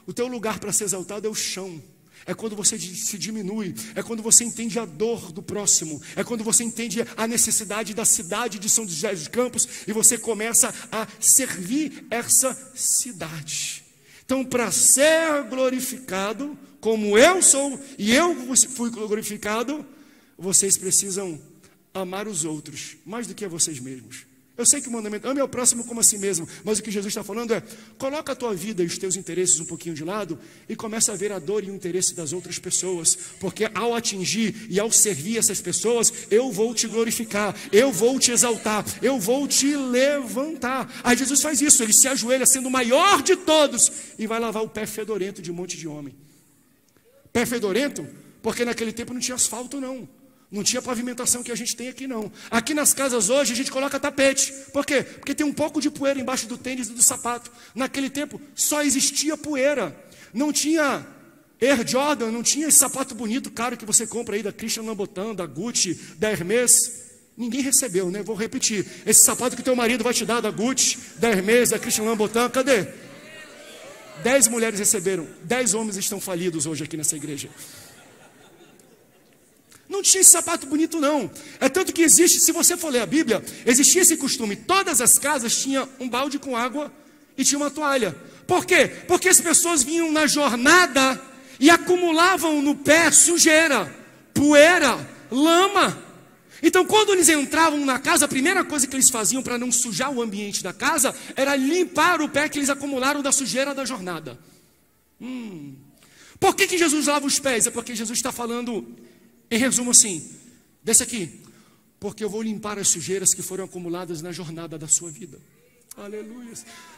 O teu lugar para ser exaltado é o chão. É quando você se diminui, é quando você entende a dor do próximo, é quando você entende a necessidade da cidade de São José dos Campos e você começa a servir essa cidade. Então, para ser glorificado, como eu sou e eu fui glorificado, vocês precisam amar os outros mais do que a vocês mesmos. Eu sei que o mandamento, ame ao próximo como a si mesmo, mas o que Jesus está falando é, coloca a tua vida e os teus interesses um pouquinho de lado e começa a ver a dor e o interesse das outras pessoas, porque ao atingir e ao servir essas pessoas, eu vou te glorificar, eu vou te exaltar, eu vou te levantar. Aí Jesus faz isso, ele se ajoelha sendo o maior de todos e vai lavar o pé fedorento de um monte de homem. Pé fedorento, porque naquele tempo não tinha asfalto não. Não tinha pavimentação que a gente tem aqui não. Aqui nas casas hoje a gente coloca tapete. Por quê? Porque tem um pouco de poeira embaixo do tênis e do sapato. Naquele tempo só existia poeira. Não tinha Air Jordan, não tinha esse sapato bonito, caro que você compra aí da Christian Louboutin, da Gucci, da Hermès. Ninguém recebeu, né? Vou repetir. Esse sapato que teu marido vai te dar da Gucci, da Hermès, da Christian Louboutin, cadê? 10 mulheres receberam. 10 homens estão falidos hoje aqui nessa igreja. Não tinha esse sapato bonito não. É tanto que existe, se você for ler a Bíblia, existia esse costume. Todas as casas tinham um balde com água e tinha uma toalha. Por quê? Porque as pessoas vinham na jornada e acumulavam no pé sujeira, poeira, lama. Então quando eles entravam na casa, a primeira coisa que eles faziam para não sujar o ambiente da casa era limpar o pé que eles acumularam da sujeira da jornada. Por que Jesus lava os pés? É porque Jesus está falando... Em resumo assim, desce aqui, porque eu vou limpar as sujeiras que foram acumuladas na jornada da sua vida. Aleluia.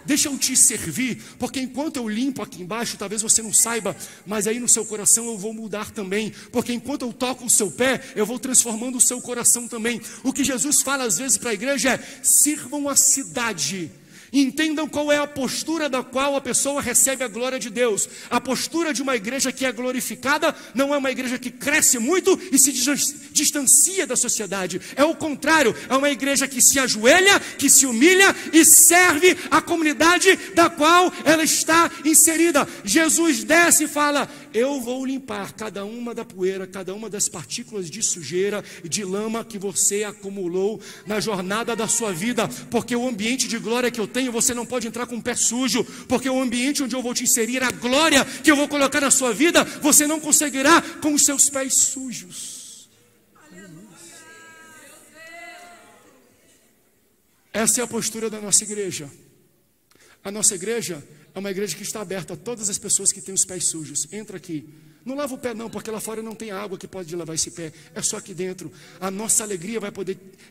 Deixa eu te servir, porque enquanto eu limpo aqui embaixo, talvez você não saiba, mas aí no seu coração eu vou mudar também, porque enquanto eu toco o seu pé, eu vou transformando o seu coração também. O que Jesus fala às vezes para a igreja é, sirvam a cidade. Entendam qual é a postura da qual a pessoa recebe a glória de Deus. A postura de uma igreja que é glorificada não é uma igreja que cresce muito e se distancia da sociedade. É o contrário, é uma igreja que se ajoelha, que se humilha e serve a comunidade da qual ela está inserida. Jesus desce e fala, eu vou limpar cada uma da poeira, cada uma das partículas de sujeira e de lama que você acumulou na jornada da sua vida, porque o ambiente de glória que eu tenho, você não pode entrar com o pé sujo, porque o ambiente onde eu vou te inserir, a glória que eu vou colocar na sua vida, você não conseguirá com os seus pés sujos. Essa é a postura da nossa igreja. A nossa igreja é uma igreja que está aberta a todas as pessoas que têm os pés sujos. Entra aqui. Não lava o pé não, porque lá fora não tem água que pode lavar esse pé. É só aqui dentro. A nossa alegria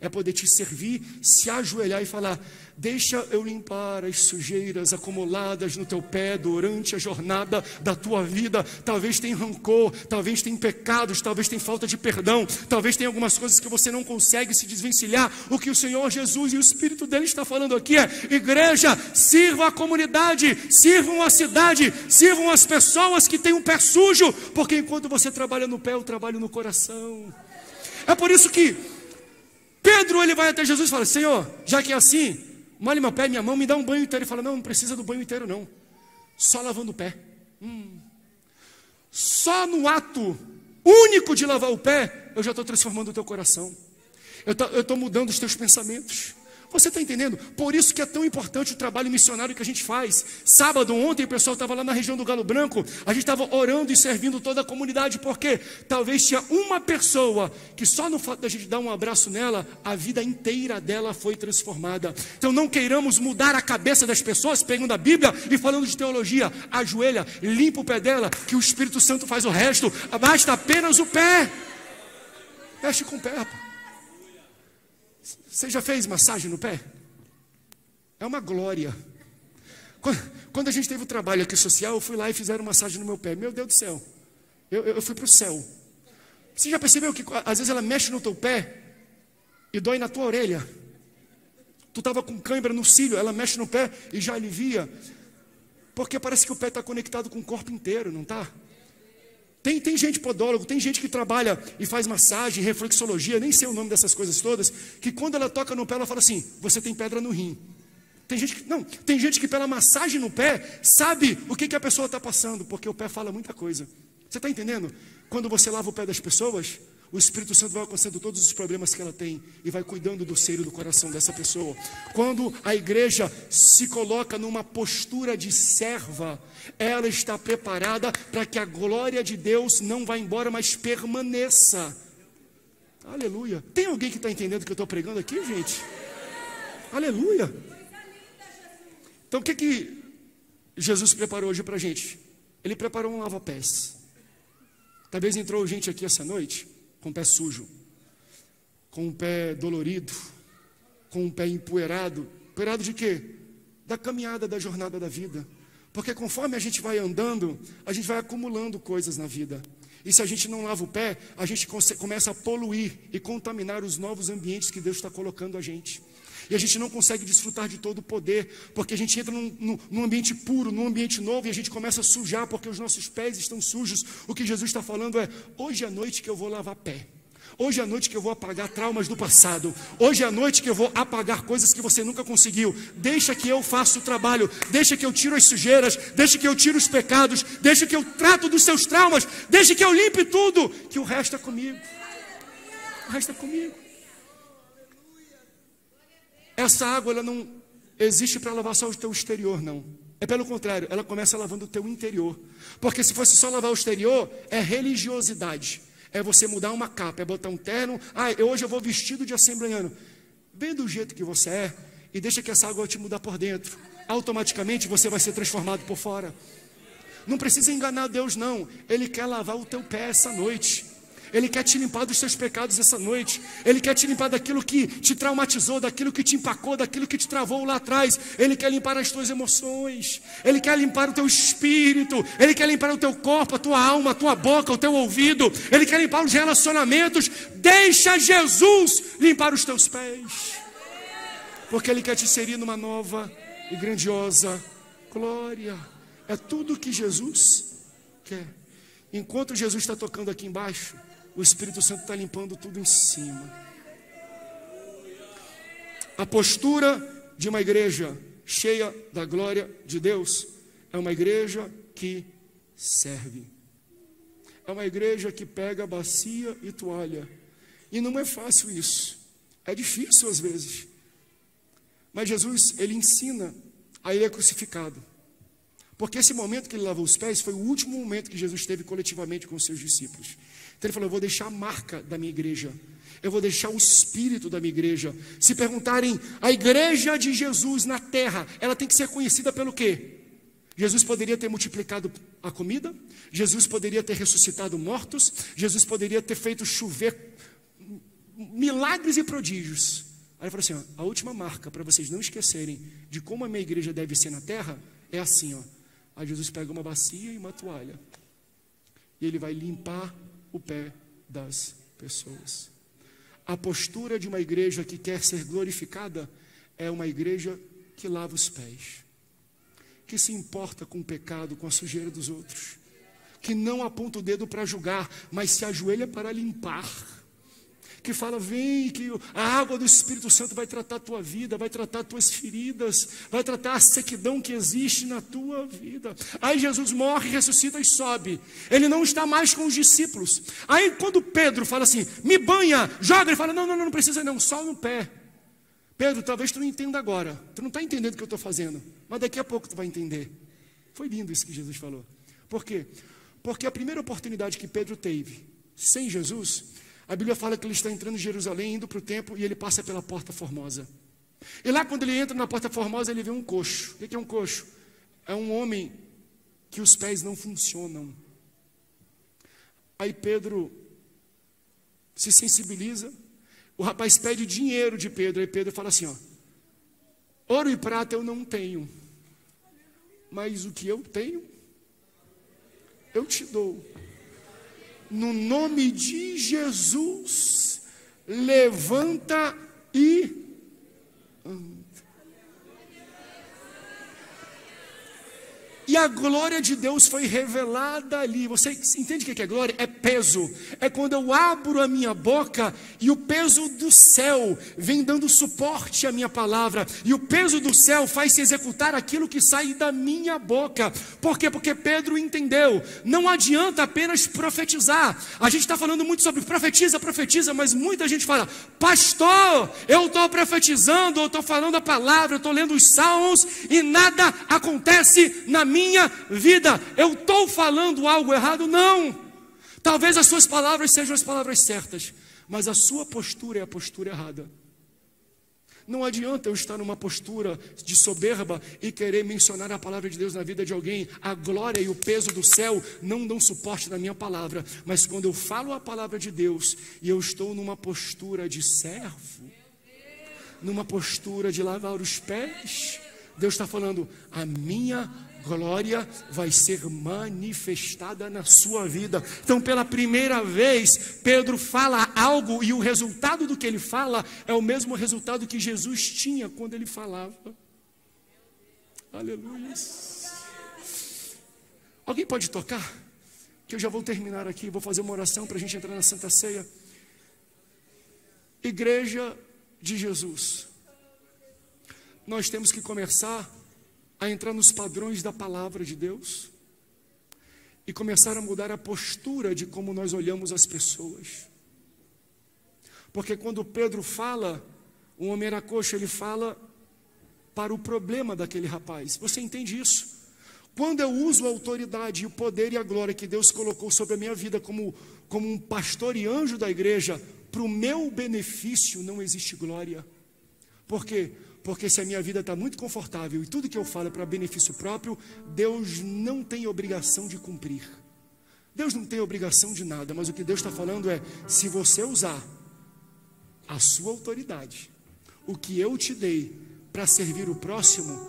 é poder te servir, se ajoelhar e falar, deixa eu limpar as sujeiras acumuladas no teu pé durante a jornada da tua vida. Talvez tenha rancor, talvez tenha pecados, talvez tenha falta de perdão, talvez tenha algumas coisas que você não consegue se desvencilhar. O que o Senhor Jesus e o Espírito dele está falando aqui é, igreja, sirvam a comunidade, sirvam a cidade, sirvam as pessoas que têm um pé sujo, porque enquanto você trabalha no pé, eu trabalho no coração. É por isso que Pedro, ele vai até Jesus e fala, Senhor, já que é assim, molhe meu pé e minha mão, me dá um banho inteiro. Ele fala, não precisa do banho inteiro não, só lavando o pé. Só no ato único de lavar o pé, eu já estou transformando o teu coração. Eu estou mudando os teus pensamentos. Você está entendendo? Por isso que é tão importante o trabalho missionário que a gente faz. Sábado, ontem, o pessoal estava lá na região do Galo Branco. A gente estava orando e servindo toda a comunidade. Porque talvez tinha uma pessoa que só no fato da gente dar um abraço nela, a vida inteira dela foi transformada. Então não queiramos mudar a cabeça das pessoas pegando a Bíblia e falando de teologia. Ajoelha, limpa o pé dela, que o Espírito Santo faz o resto. Basta apenas o pé. Mexe com o pé, rapaz. Você já fez massagem no pé? É uma glória. Quando a gente teve o trabalho aqui social, eu fui lá e fizeram massagem no meu pé. Meu Deus do céu. Eu fui para o céu. Você já percebeu que às vezes ela mexe no teu pé e dói na tua orelha? Tu estava com cãibra no cílio, ela mexe no pé e já alivia. Porque parece que o pé está conectado com o corpo inteiro, não está? Tem gente podólogo, tem gente que trabalha e faz massagem, reflexologia, nem sei o nome dessas coisas todas, que quando ela toca no pé, ela fala assim, você tem pedra no rim. Tem gente que pela massagem no pé, sabe o que a pessoa está passando, porque o pé fala muita coisa. Você está entendendo? Quando você lava o pé das pessoas, o Espírito Santo vai alcançando todos os problemas que ela tem e vai cuidando do ser e do coração dessa pessoa. Quando a igreja se coloca numa postura de serva, ela está preparada para que a glória de Deus não vá embora, mas permaneça. Aleluia. Tem alguém que está entendendo o que eu estou pregando aqui, gente? Aleluia. Então o que Jesus preparou hoje para a gente? Ele preparou um lava-pés. Talvez entrou gente aqui essa noite com o pé sujo, com o pé dolorido, com o pé empoeirado. Empoeirado de quê? Da caminhada, da jornada da vida. Porque conforme a gente vai andando, a gente vai acumulando coisas na vida. E se a gente não lava o pé, a gente começa a poluir e contaminar os novos ambientes que Deus está colocando a gente. E a gente não consegue desfrutar de todo o poder, porque a gente entra num ambiente puro, num ambiente novo, e a gente começa a sujar, porque os nossos pés estão sujos. O que Jesus está falando é, hoje é a noite que eu vou lavar pé. Hoje é a noite que eu vou apagar traumas do passado. Hoje é a noite que eu vou apagar coisas que você nunca conseguiu. Deixa que eu faça o trabalho. Deixa que eu tiro as sujeiras. Deixa que eu tiro os pecados. Deixa que eu trato dos seus traumas. Deixa que eu limpe tudo. Que o resto é comigo. O resto é comigo. Essa água, ela não existe para lavar só o teu exterior, não. É pelo contrário, ela começa lavando o teu interior. Porque se fosse só lavar o exterior, é religiosidade. É você mudar uma capa, é botar um terno. Hoje eu vou vestido de assembleiano. Vem do jeito que você é e deixa que essa água te mudar por dentro. Automaticamente você vai ser transformado por fora. Não precisa enganar Deus, não. Ele quer lavar o teu pé essa noite. Ele quer te limpar dos seus pecados essa noite. Ele quer te limpar daquilo que te traumatizou, daquilo que te empacou, daquilo que te travou lá atrás. Ele quer limpar as tuas emoções. Ele quer limpar o teu espírito. Ele quer limpar o teu corpo, a tua alma, a tua boca, o teu ouvido. Ele quer limpar os relacionamentos. Deixa Jesus limpar os teus pés. Porque Ele quer te inserir numa nova e grandiosa glória. É tudo o que Jesus quer. Enquanto Jesus está tocando aqui embaixo, o Espírito Santo está limpando tudo em cima. A postura de uma igreja cheia da glória de Deus é uma igreja que serve. É uma igreja que pega bacia e toalha. E não é fácil isso. É difícil às vezes. Mas Jesus, Ele ensina a Ele é crucificado. Porque esse momento que Ele lavou os pés foi o último momento que Jesus teve coletivamente com os seus discípulos. Então Ele falou, eu vou deixar a marca da minha igreja. Eu vou deixar o espírito da minha igreja. Se perguntarem, a igreja de Jesus na terra, ela tem que ser conhecida pelo quê? Jesus poderia ter multiplicado a comida. Jesus poderia ter ressuscitado mortos. Jesus poderia ter feito chover milagres e prodígios. Aí Ele falou assim, a última marca para vocês não esquecerem de como a minha igreja deve ser na terra, é assim, Aí Jesus pega uma bacia e uma toalha. E Ele vai limpar o pé das pessoas. A postura de uma igreja que quer ser glorificada é uma igreja que lava os pés, que se importa com o pecado, com a sujeira dos outros, que não aponta o dedo para julgar, mas se ajoelha para limpar, que fala, vem, que a água do Espírito Santo vai tratar a tua vida, vai tratar as tuas feridas, vai tratar a sequidão que existe na tua vida. Aí Jesus morre, ressuscita e sobe. Ele não está mais com os discípulos. Aí quando Pedro fala assim, me banha, joga, ele fala, não precisa não, só no pé. Pedro, talvez tu não entenda agora, tu não está entendendo o que eu estou fazendo, mas daqui a pouco tu vai entender. Foi lindo isso que Jesus falou. Por quê? Porque a primeira oportunidade que Pedro teve, sem Jesus, a Bíblia fala que ele está entrando em Jerusalém, indo para o templo, e ele passa pela Porta Formosa. E lá quando ele entra na Porta Formosa, ele vê um coxo. O que é um coxo? É um homem que os pés não funcionam. Aí Pedro se sensibiliza, o rapaz pede dinheiro de Pedro, aí Pedro fala assim, ouro e prata eu não tenho, mas o que eu tenho, eu te dou. No nome de Jesus, levanta e anda. E a glória de Deus foi revelada ali. Você entende o que é glória? É peso. É quando eu abro a minha boca e o peso do céu vem dando suporte à minha palavra. E o peso do céu faz se executar aquilo que sai da minha boca. Por quê? Porque Pedro entendeu. Não adianta apenas profetizar. A gente está falando muito sobre profetiza, mas muita gente fala, pastor, eu estou profetizando, eu estou falando a palavra, eu estou lendo os salmos e nada acontece na minha vida. Eu estou falando algo errado? Não. Talvez as suas palavras sejam as palavras certas, mas a sua postura é a postura errada. Não adianta eu estar numa postura de soberba e querer mencionar a palavra de Deus na vida de alguém. A glória e o peso do céu não dão suporte na minha palavra. Mas quando eu falo a palavra de Deus e eu estou numa postura de servo, numa postura de lavar os pés, Deus está falando, a minha glória vai ser manifestada na sua vida. Então, pela primeira vez, Pedro fala algo e o resultado do que ele fala é o mesmo resultado que Jesus tinha quando ele falava. Aleluia. Alguém pode tocar? Que eu já vou terminar aqui, vou fazer uma oração para a gente entrar na Santa Ceia. Igreja de Jesus, nós temos que começar a entrar nos padrões da palavra de Deus e começar a mudar a postura de como nós olhamos as pessoas. Porque quando Pedro fala, o homem era coxo, ele fala para o problema daquele rapaz. Você entende isso? Quando eu uso a autoridade, o poder e a glória que Deus colocou sobre a minha vida como um pastor e anjo da igreja, para o meu benefício não existe glória. Por quê? Porque se a minha vida está muito confortável e tudo que eu falo é para benefício próprio, Deus não tem obrigação de cumprir. Deus não tem obrigação de nada, mas o que Deus está falando é, se você usar a sua autoridade, o que eu te dei para servir o próximo,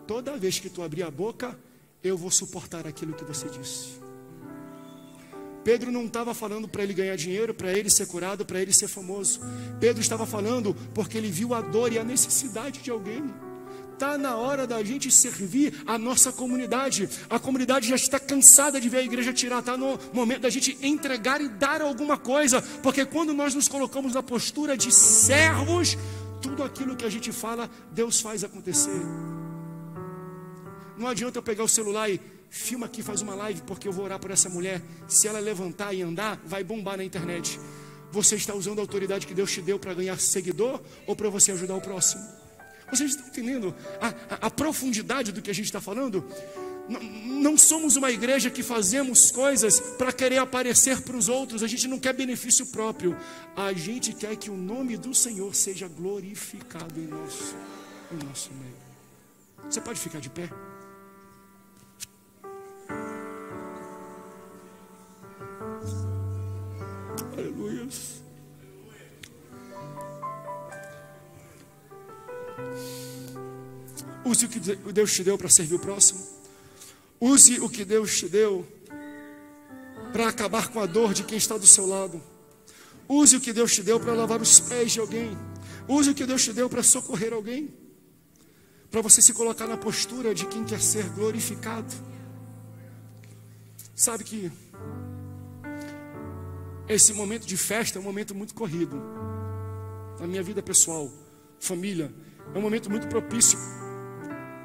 toda vez que tu abrir a boca, eu vou suportar aquilo que você disse. Pedro não estava falando para ele ganhar dinheiro, para ele ser curado, para ele ser famoso. Pedro estava falando porque ele viu a dor e a necessidade de alguém. Está na hora da gente servir a nossa comunidade. A comunidade já está cansada de ver a igreja tirar. Está no momento da gente entregar e dar alguma coisa. Porque quando nós nos colocamos na postura de servos, tudo aquilo que a gente fala, Deus faz acontecer. Não adianta eu pegar o celular e filma aqui, faz uma live, porque eu vou orar por essa mulher. Se ela levantar e andar, vai bombar na internet. Você está usando a autoridade que Deus te deu para ganhar seguidor ou para você ajudar o próximo? Vocês estão entendendo a profundidade do que a gente está falando? Não somos uma igreja que fazemos coisas para querer aparecer para os outros. A gente não quer benefício próprio. A gente quer que o nome do Senhor seja glorificado em nosso meio. Você pode ficar de pé? Aleluia. Use o que Deus te deu para servir o próximo. Use o que Deus te deu para acabar com a dor de quem está do seu lado. Use o que Deus te deu para lavar os pés de alguém. Use o que Deus te deu para socorrer alguém. Para você se colocar na postura de quem quer ser glorificado. Sabe que esse momento de festa é um momento muito corrido. Na minha vida pessoal, família, é um momento muito propício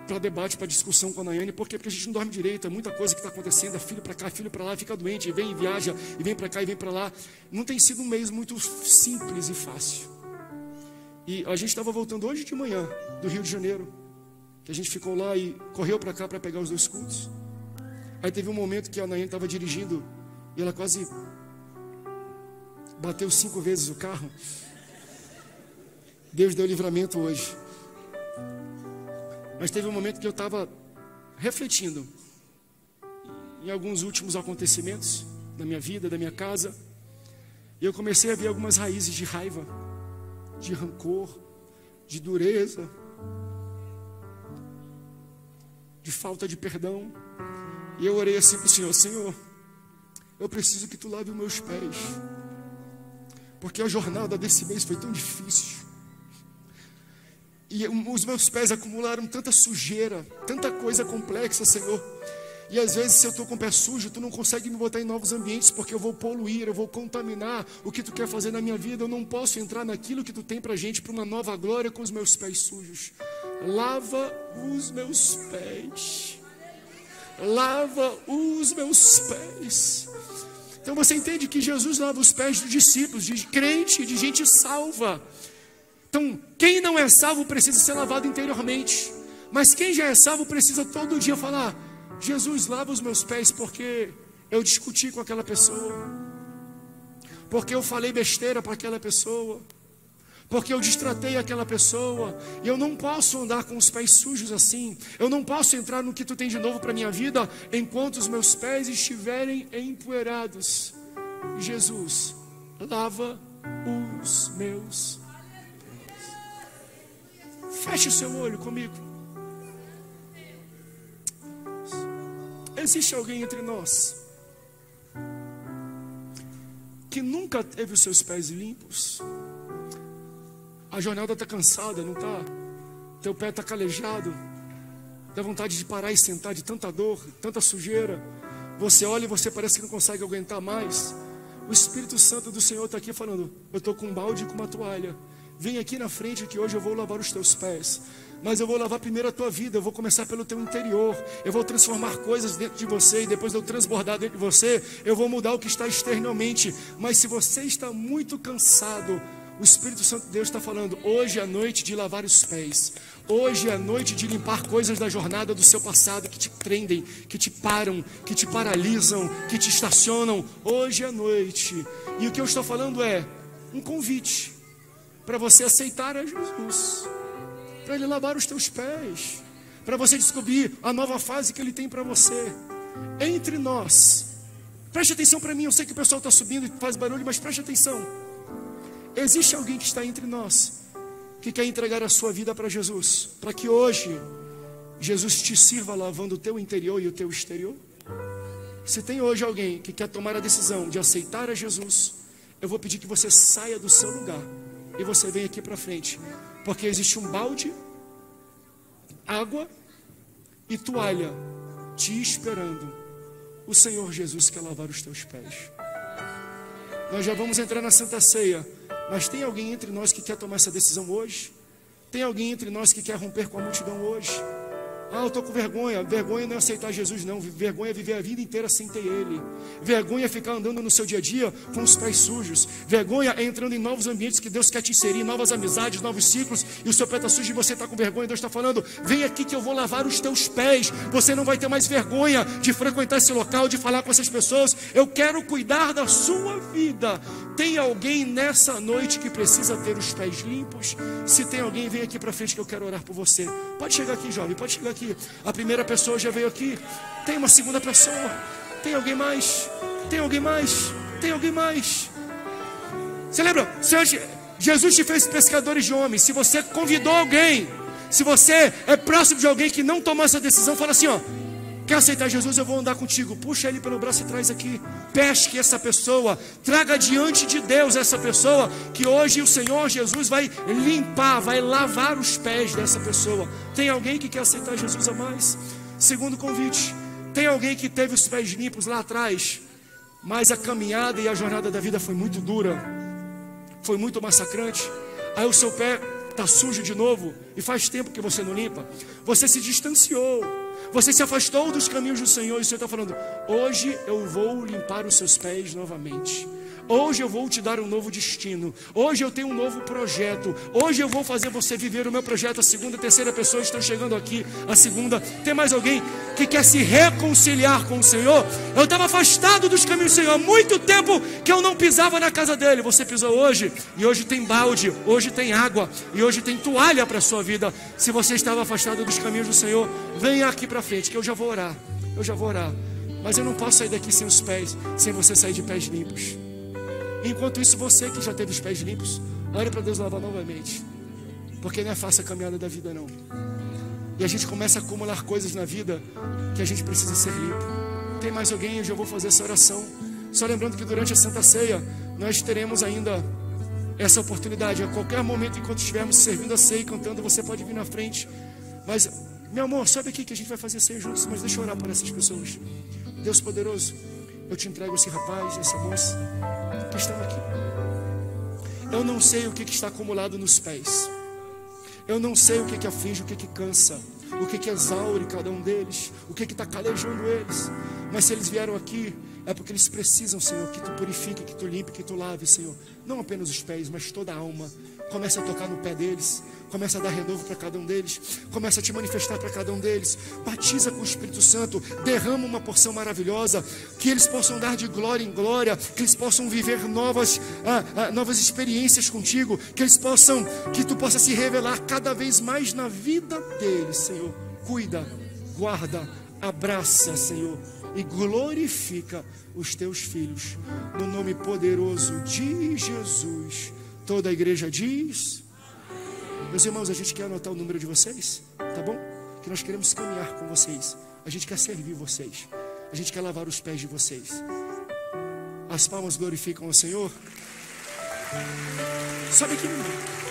para debate, para discussão com a Nayane. Por quê? Porque a gente não dorme direito, é muita coisa que está acontecendo, é filho para cá, filho para lá, fica doente, e vem e viaja, e vem para cá e vem para lá. Não tem sido um mês muito simples e fácil. E a gente estava voltando hoje de manhã do Rio de Janeiro, que a gente ficou lá e correu para cá para pegar os 2 cultos. Aí teve um momento que a Nayane estava dirigindo e ela quase bateu 5 vezes o carro. Deus deu livramento hoje. Mas teve um momento que eu estava refletindo em alguns últimos acontecimentos da minha vida, da minha casa. E eu comecei a ver algumas raízes de raiva, de rancor, de dureza, de falta de perdão. E eu orei assim para o Senhor: Senhor, eu preciso que Tu lave os meus pés, porque a jornada desse mês foi tão difícil. E os meus pés acumularam tanta sujeira, tanta coisa complexa, Senhor. E às vezes, se eu estou com o pé sujo, Tu não consegue me botar em novos ambientes, porque eu vou poluir, eu vou contaminar o que Tu quer fazer na minha vida. Eu não posso entrar naquilo que Tu tem para a gente, para uma nova glória, com os meus pés sujos. Lava os meus pés. Lava os meus pés. Então você entende que Jesus lava os pés dos discípulos, de crente, de gente salva. Então, quem não é salvo precisa ser lavado interiormente. Mas quem já é salvo precisa todo dia falar: Jesus, lava os meus pés, porque eu discuti com aquela pessoa, porque eu falei besteira para aquela pessoa, porque eu destratei aquela pessoa, e eu não posso andar com os pés sujos assim. Eu não posso entrar no que tu tem de novo para a minha vida enquanto os meus pés estiverem empoeirados. Jesus, lava os meus pés. Feche o seu olho comigo. Existe alguém entre nós que nunca teve os seus pés limpos? A jornada está cansada, não está? Teu pé está calejado, dá vontade de parar e sentar de tanta dor, tanta sujeira. Você olha e você parece que não consegue aguentar mais. O Espírito Santo do Senhor está aqui falando: eu estou com um balde e com uma toalha. Vem aqui na frente que hoje eu vou lavar os teus pés. Mas eu vou lavar primeiro a tua vida. Eu vou começar pelo teu interior. Eu vou transformar coisas dentro de você. E depois de eu transbordar dentro de você, eu vou mudar o que está externamente. Mas se você está muito cansado, o Espírito Santo de Deus está falando: hoje é a noite de lavar os pés. Hoje é a noite de limpar coisas da jornada do seu passado que te prendem, que te param, que te paralisam, que te estacionam. Hoje é a noite. E o que eu estou falando é um convite para você aceitar a Jesus, para Ele lavar os teus pés, para você descobrir a nova fase que Ele tem para você. Entre nós, preste atenção para mim. Eu sei que o pessoal está subindo e faz barulho, mas preste atenção. Existe alguém que está entre nós que quer entregar a sua vida para Jesus, para que hoje Jesus te sirva lavando o teu interior e o teu exterior? Se tem hoje alguém que quer tomar a decisão de aceitar a Jesus, eu vou pedir que você saia do seu lugar e você venha aqui para frente, porque existe um balde, água e toalha te esperando. O Senhor Jesus quer lavar os teus pés. Nós já vamos entrar na Santa Ceia, mas tem alguém entre nós que quer tomar essa decisão hoje? Tem alguém entre nós que quer romper com a multidão hoje? Ah, eu estou com vergonha. Vergonha não é aceitar Jesus, não. Vergonha é viver a vida inteira sem ter Ele. Vergonha é ficar andando no seu dia a dia com os pés sujos. Vergonha é entrando em novos ambientes que Deus quer te inserir, novas amizades, novos ciclos, e o seu pé está sujo e você está com vergonha. Deus está falando: vem aqui que eu vou lavar os teus pés. Você não vai ter mais vergonha de frequentar esse local, de falar com essas pessoas. Eu quero cuidar da sua vida. Tem alguém nessa noite que precisa ter os pés limpos? Se tem alguém, vem aqui para frente que eu quero orar por você. Pode chegar aqui, jovem, pode chegar aqui. A primeira pessoa já veio aqui. Tem uma segunda pessoa. Tem alguém mais? Tem alguém mais? Tem alguém mais? Você lembra? Jesus te fez pescadores de homens. Se você convidou alguém, se você é próximo de alguém que não tomou essa decisão, fala assim, ó: quer aceitar Jesus? Eu vou andar contigo. Puxa ele pelo braço e traz aqui. Pesque essa pessoa. Traga diante de Deus essa pessoa, que hoje o Senhor Jesus vai limpar, vai lavar os pés dessa pessoa. Tem alguém que quer aceitar Jesus a mais? Segundo convite. Tem alguém que teve os pés limpos lá atrás, mas a caminhada e a jornada da vida foi muito dura, foi muito massacrante. Aí o seu pé está sujo de novo e faz tempo que você não limpa. Você se distanciou, você se afastou dos caminhos do Senhor, e o Senhor está falando: hoje eu vou limpar os seus pés novamente. Hoje eu vou te dar um novo destino. Hoje eu tenho um novo projeto. Hoje eu vou fazer você viver o meu projeto. A segunda e terceira pessoa estão chegando aqui. A segunda. Tem mais alguém que quer se reconciliar com o Senhor? Eu estava afastado dos caminhos do Senhor há muito tempo que eu não pisava na casa dele. Você pisou hoje, e hoje tem balde, hoje tem água, e hoje tem toalha para a sua vida. Se você estava afastado dos caminhos do Senhor, venha aqui para frente que eu já vou orar. Eu já vou orar. Mas eu não posso sair daqui sem os pés, sem você sair de pés limpos. Enquanto isso, você que já teve os pés limpos, ore para Deus lavar novamente, porque não é fácil a caminhada da vida, não. E a gente começa a acumular coisas na vida que a gente precisa ser limpo. Tem mais alguém? Eu já vou fazer essa oração. Só lembrando que durante a Santa Ceia nós teremos ainda essa oportunidade. A qualquer momento, enquanto estivermos servindo a ceia e cantando, você pode vir na frente. Mas, meu amor, sobe aqui que a gente vai fazer ceia juntos. Mas deixa eu orar por essas pessoas. Deus poderoso, eu te entrego esse rapaz, essa moça que estão aqui. Eu não sei o que está acumulado nos pés. Eu não sei o que aflige, o que cansa, o que exaure cada um deles, o que está calejando eles. Mas se eles vieram aqui, é porque eles precisam, Senhor, que Tu purifique, que Tu limpe, que Tu lave, Senhor. Não apenas os pés, mas toda a alma. Começa a tocar no pé deles, começa a dar renovo para cada um deles, começa a Te manifestar para cada um deles. Batiza com o Espírito Santo, derrama uma porção maravilhosa, que eles possam dar de glória em glória, que eles possam viver novas experiências contigo, que Tu possa se revelar cada vez mais na vida deles, Senhor. Cuida, guarda, abraça, Senhor, e glorifica os Teus filhos, no nome poderoso de Jesus. Toda a igreja diz. Meus irmãos, a gente quer anotar o número de vocês, tá bom? Que nós queremos caminhar com vocês, a gente quer servir vocês, a gente quer lavar os pés de vocês. As palmas glorificam ao Senhor. Sobe aqui,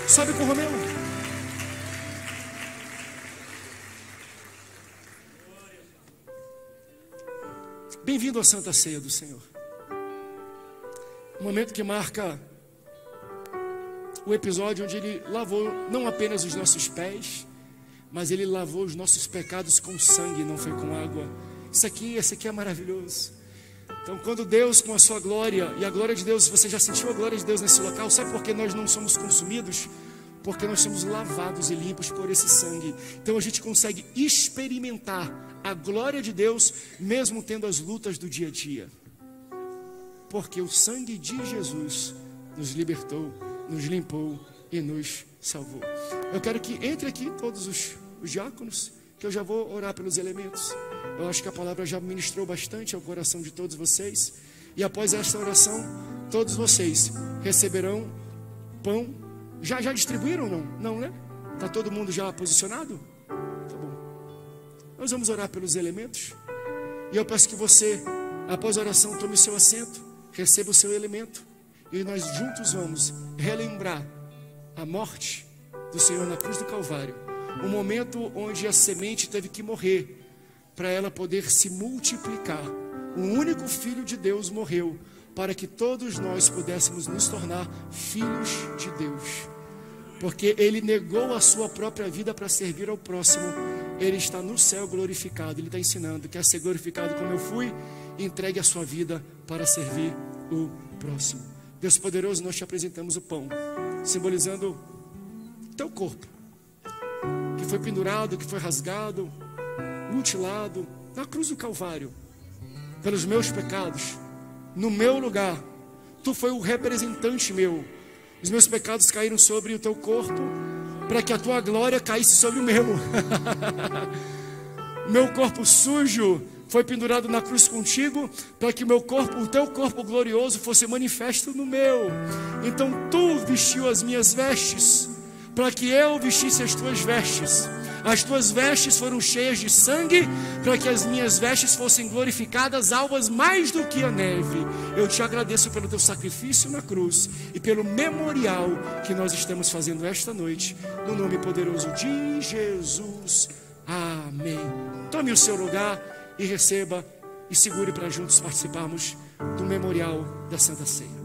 sobe com o Romeu. Bem-vindo à Santa Ceia do Senhor. Um momento que marca o episódio onde Ele lavou não apenas os nossos pés, mas Ele lavou os nossos pecados com sangue, não foi com água. Isso aqui é maravilhoso. Então, quando Deus, com a sua glória, e a glória de Deus, você já sentiu a glória de Deus nesse local? Sabe por que nós não somos consumidos? Porque nós somos lavados e limpos por esse sangue. Então a gente consegue experimentar a glória de Deus, mesmo tendo as lutas do dia a dia. Porque o sangue de Jesus nos libertou, nos limpou e nos salvou. Eu quero que entre aqui todos os diáconos, que eu já vou orar pelos elementos. Eu acho que a palavra já ministrou bastante ao coração de todos vocês. E após esta oração, todos vocês receberão pão. Já distribuíram ou não? Não, né? Está todo mundo já posicionado? Tá bom. Nós vamos orar pelos elementos. E eu peço que você, após a oração, tome o seu assento, receba o seu elemento. E nós juntos vamos relembrar a morte do Senhor na cruz do Calvário. Um momento onde a semente teve que morrer para ela poder se multiplicar. Um único Filho de Deus morreu para que todos nós pudéssemos nos tornar filhos de Deus. Porque Ele negou a sua própria vida para servir ao próximo. Ele está no céu glorificado. Ele está ensinando: quer ser glorificado como eu fui? Entregue a sua vida para servir o próximo. Deus poderoso, nós te apresentamos o pão, simbolizando o teu corpo, que foi pendurado, que foi rasgado, mutilado na cruz do Calvário, pelos meus pecados, no meu lugar. Tu foi o representante meu. Os meus pecados caíram sobre o teu corpo, para que a tua glória caísse sobre o meu. Meu corpo sujo foi pendurado na cruz contigo, para que o teu corpo glorioso fosse manifesto no meu. Então tu vestiu as minhas vestes, para que eu vestisse as tuas vestes. As tuas vestes foram cheias de sangue, para que as minhas vestes fossem glorificadas, alvas mais do que a neve. Eu te agradeço pelo teu sacrifício na cruz e pelo memorial que nós estamos fazendo esta noite, no nome poderoso de Jesus. Amém. Tome o seu lugar e receba e segure para juntos participarmos do memorial da Santa Ceia.